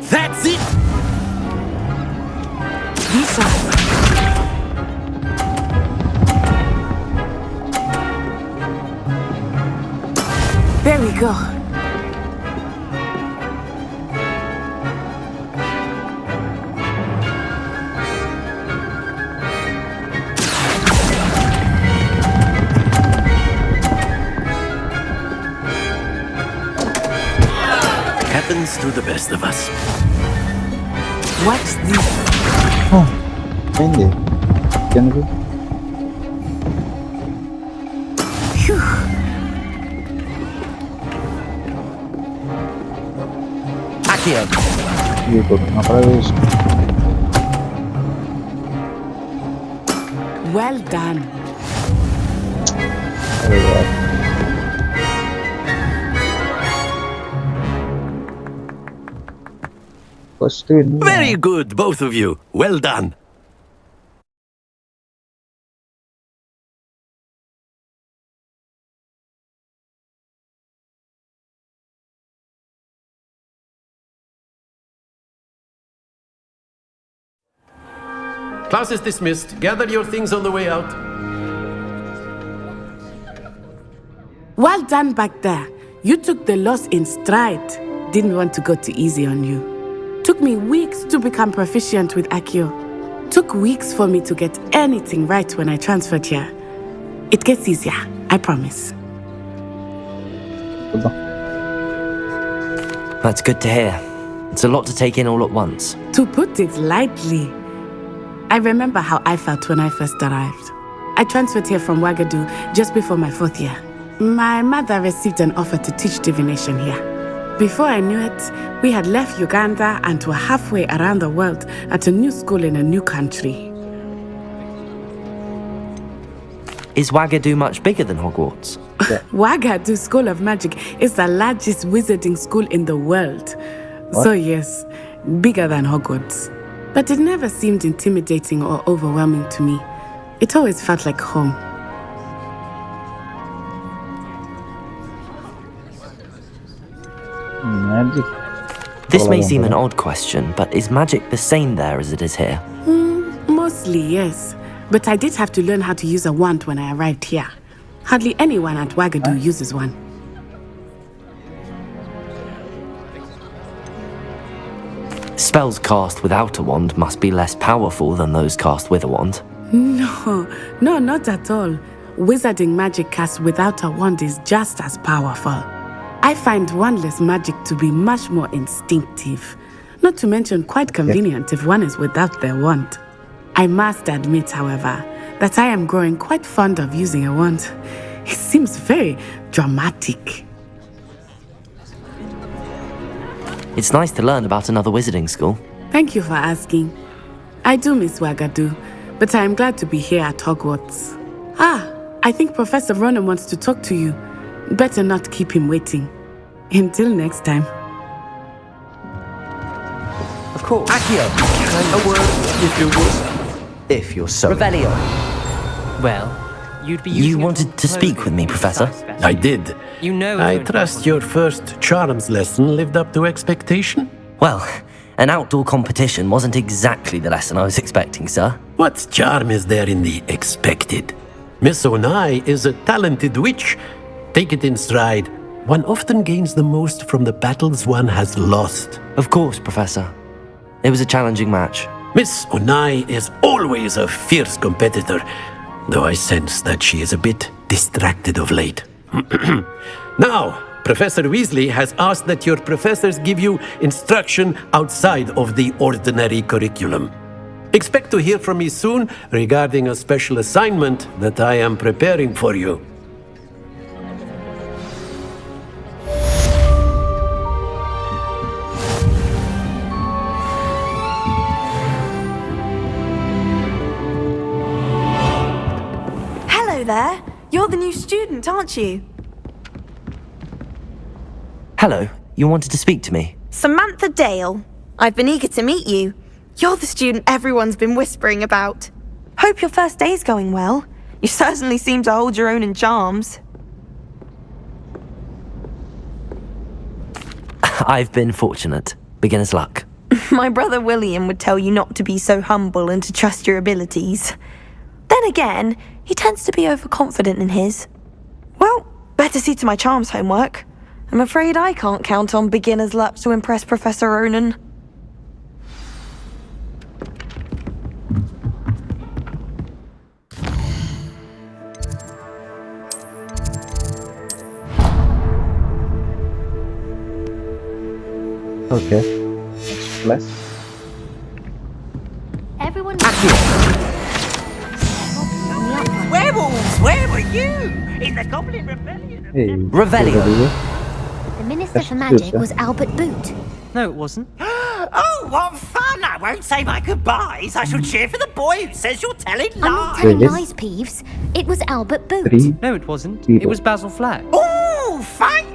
That's it! Lisa. There we go. Happens to the best of us. What's this? Oh, quindi piano giù. Accio. Dico, una parola di Well done. Very good, both of you. Well done. Class is dismissed. Gather your things on the way out. Well done back there. You took the loss in stride. Didn't want to go too easy on you. Took me weeks to become proficient with Accio. took weeks for me to get anything right when I transferred here. It gets easier, I promise. That's good to hear. It's a lot to take in all at once. To put it lightly, I remember how I felt when I first arrived. I transferred here from Wagadu just before my 4th year. My mother received an offer to teach divination here. Before I knew it, we had left Uganda and were halfway around the world at a new school in a new country. Is Wagadu much bigger than Hogwarts? Wagadu School of Magic is the largest wizarding school in the world. What? So yes, bigger than Hogwarts. But it never seemed intimidating or overwhelming to me. It always felt like home. Magic. This may seem an odd question, but is magic the same there as it is here? Mostly, yes. But I did have to learn how to use a wand when I arrived here. Hardly anyone at Wagadu uses one. Spells cast without a wand must be less powerful than those cast with a wand. No, not at all. Wizarding magic cast without a wand is just as powerful. I find wandless magic to be much more instinctive. Not to mention quite convenient if one is without their wand. I must admit, however, that I am growing quite fond of using a wand. It seems very dramatic. It's nice to learn about another wizarding school. Thank you for asking. I do miss Wagadu, but I am glad to be here at Hogwarts. I think Professor Ronan wants to talk to you. Better not keep him waiting. Until next time. Of course. Accio, a word if you would. If you're so. Revelio. Well, you'd be. You wanted to speak with me, Professor? I did. You know. I trust your first charms lesson lived up to expectation? Well, an outdoor competition wasn't exactly the lesson I was expecting, sir. What charm is there in the expected? Miss Onai is a talented witch. Take it in stride. One often gains the most from the battles one has lost. Of course, Professor. It was a challenging match. Miss Onai is always a fierce competitor, though I sense that she is a bit distracted of late. Now, Professor Weasley has asked that your professors give you instruction outside of the ordinary curriculum. Expect to hear from me soon regarding a special assignment that I am preparing for you. Hello there. You're the new student, aren't you? Hello, you wanted to speak to me? Samantha Dale. I've been eager to meet you. You're the student everyone's been whispering about. Hope your first day's going well. You certainly seem to hold your own in charms. I've been fortunate. Beginner's luck. My brother William would tell you not to be so humble and to trust your abilities. Then again, he tends to be overconfident in his. Well, better see to my charms homework. I'm afraid I can't count on beginner's luck to impress Professor Ronan. Okay. Let's. Everyone. Werewolves, where were you? In the Goblin Rebellion. Hey. Revelio. The Minister for Magic was Albert Boot. No, it wasn't. Oh, what fun! I won't say my goodbyes. I shall cheer for the boy who says you're telling lies. I'm not telling lies, Peeves. It was Albert Boot. No, it wasn't. It was Basil Flack. Oh, fight!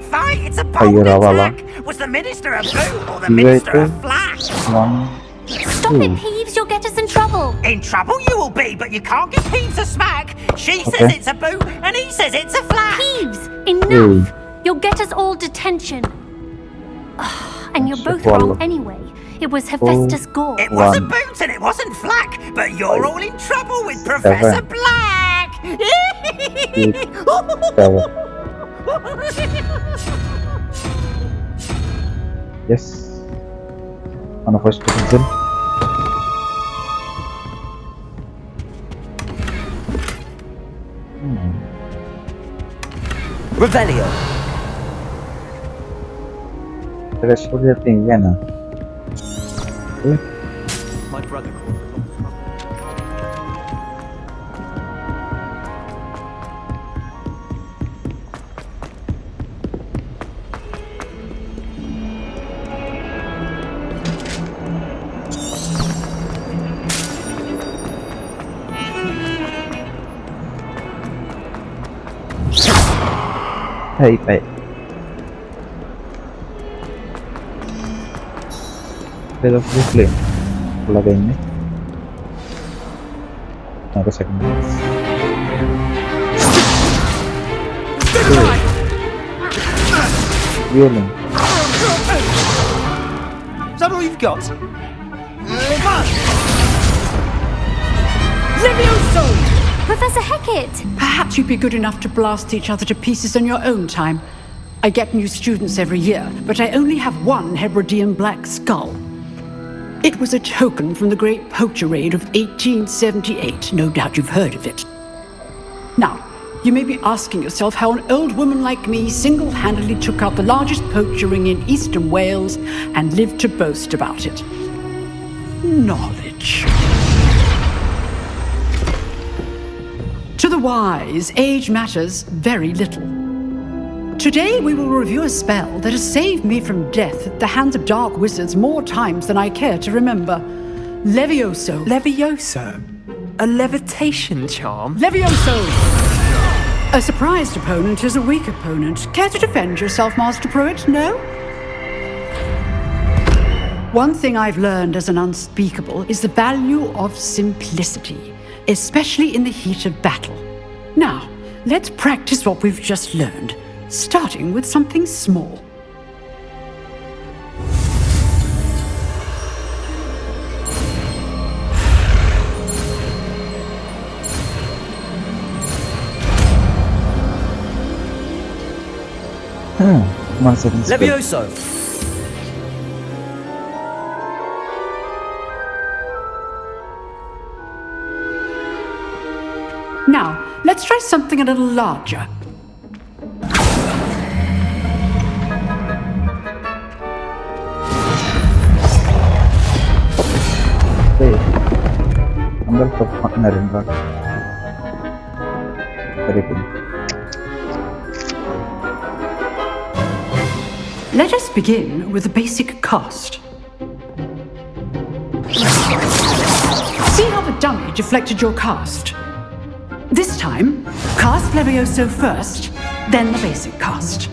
It's a bold attack. Was the Minister a boot or the Minister a flash? Stop it, Peeves. You'll get us in trouble. In trouble you will be, but you can't give Peeves a smack. She says it's a boot and he says it's a flash. Peeves, enough. You'll get us all detention. And you're both wrong anyway. It was Hephaestus Gore. It was a boot and it wasn't Flack, but you're all in trouble with Professor Black. Yes. On a first citizen. Revelio. Threshold ya tinggi na. My brother called it. Hey, baik. Bit of replay. Lagain ni. Ako second. Violin. Is that all you've got? Levioso! Professor Hecat! Perhaps you'd be good enough to blast each other to pieces in your own time. I get new students every year, but I only have one Hebridean black skull. It was a token from the Great Poacher Raid of 1878. No doubt you've heard of it. Now, you may be asking yourself how an old woman like me single-handedly took out the largest poacher ring in eastern Wales and lived to boast about it. Knowledge. To the wise, age matters very little. Today we will review a spell that has saved me from death at the hands of dark wizards more times than I care to remember. Levioso. Levioso? A levitation charm? Levioso! A surprised opponent is a weak opponent. Care to defend yourself, Master Pruitt? No? One thing I've learned as an unspeakable is the value of simplicity, especially in the heat of battle. Now, let's practice what we've just learned, starting with something small. Levioso! Now, let's try something a little larger. Ambil top narimba. Let us begin with a basic cast. See how the dummy deflected your cast? This time, cast Levioso first, then the basic cast.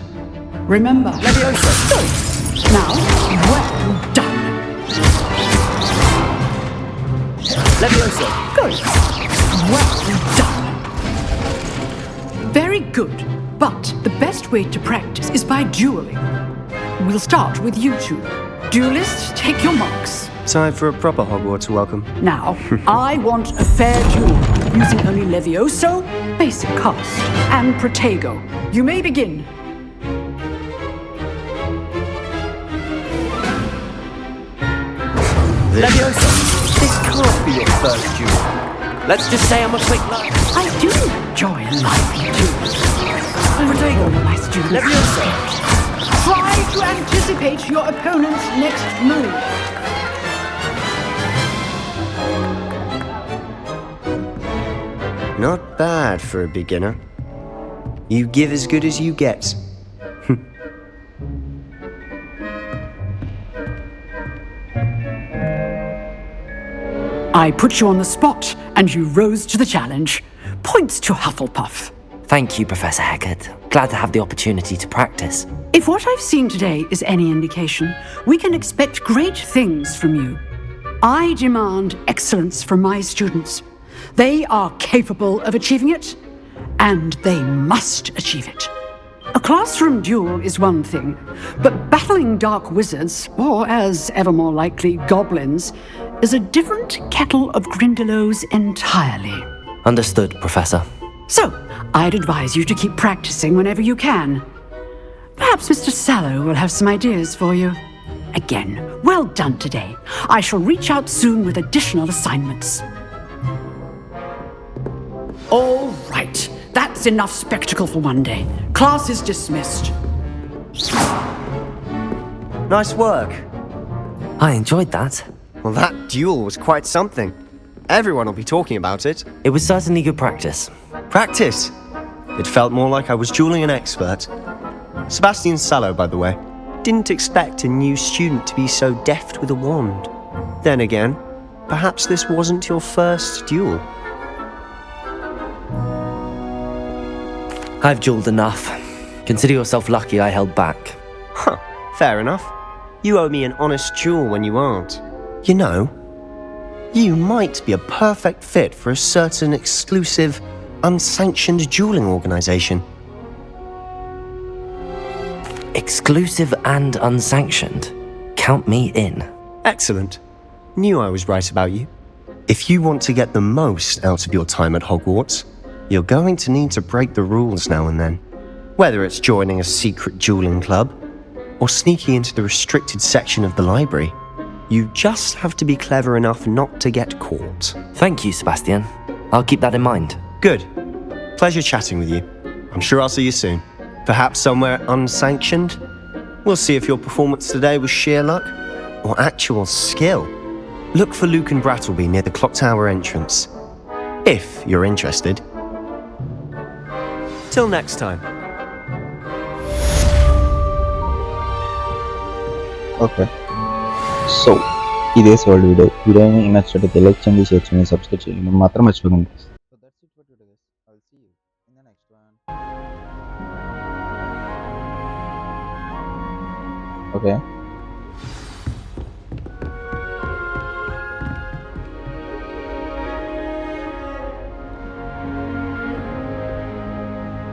Remember, Levioso. Good. Now, well done. Levioso. Good. Well done. Very good. But the best way to practice is by dueling. We'll start with you two. Duelists, take your marks. Time for a proper Hogwarts welcome. Now, I want a fair duel, using only Levioso, basic cast, and Protego. You may begin. Levioso, this can't be your first duel. Let's just say I'm a quick learner. I do enjoy a lively duel. Protego, my students. Levioso. Try to anticipate your opponent's next move. Not bad for a beginner. You give as good as you get. I put you on the spot, and you rose to the challenge. Points to Hufflepuff. Thank you, Professor Hecat. Glad to have the opportunity to practice. If what I've seen today is any indication, we can expect great things from you. I demand excellence from my students. They are capable of achieving it, and they must achieve it. A classroom duel is one thing, but battling dark wizards, or as ever more likely, goblins, is a different kettle of Grindylows entirely. Understood, Professor. So, I'd advise you to keep practicing whenever you can. Perhaps Mr. Sallow will have some ideas for you. Again, well done today. I shall reach out soon with additional assignments. All right, That's enough spectacle for one day. Class is dismissed. Nice work. I enjoyed that. Well, that duel was quite something. Everyone will be talking about it. It was certainly good practice. Practice? It felt more like I was dueling an expert. Sebastian Sallow, by the way. Didn't expect a new student to be so deft with a wand. Then again, perhaps this wasn't your first duel. I've dueled enough. Consider yourself lucky I held back. Huh, fair enough. You owe me an honest duel when you aren't. You know, you might be a perfect fit for a certain exclusive, unsanctioned dueling organization. Exclusive and unsanctioned? Count me in. Excellent. Knew I was right about you. If you want to get the most out of your time at Hogwarts, you're going to need to break the rules now and then. Whether it's joining a secret dueling club, or sneaking into the restricted section of the library, you just have to be clever enough not to get caught. Thank you, Sebastian. I'll keep that in mind. Good. Pleasure chatting with you. I'm sure I'll see you soon. Perhaps somewhere unsanctioned? We'll see if your performance today was sheer luck or actual skill. Look for Luke and Brattleby near the clock tower entrance, if you're interested. Till next time. Okay so ఇదే world వీడియోని నచ్చినట్లయితే like చేయండి, share చేయండి, subscribe చేయండి మాత్రం మర్చిపోకండి. Okay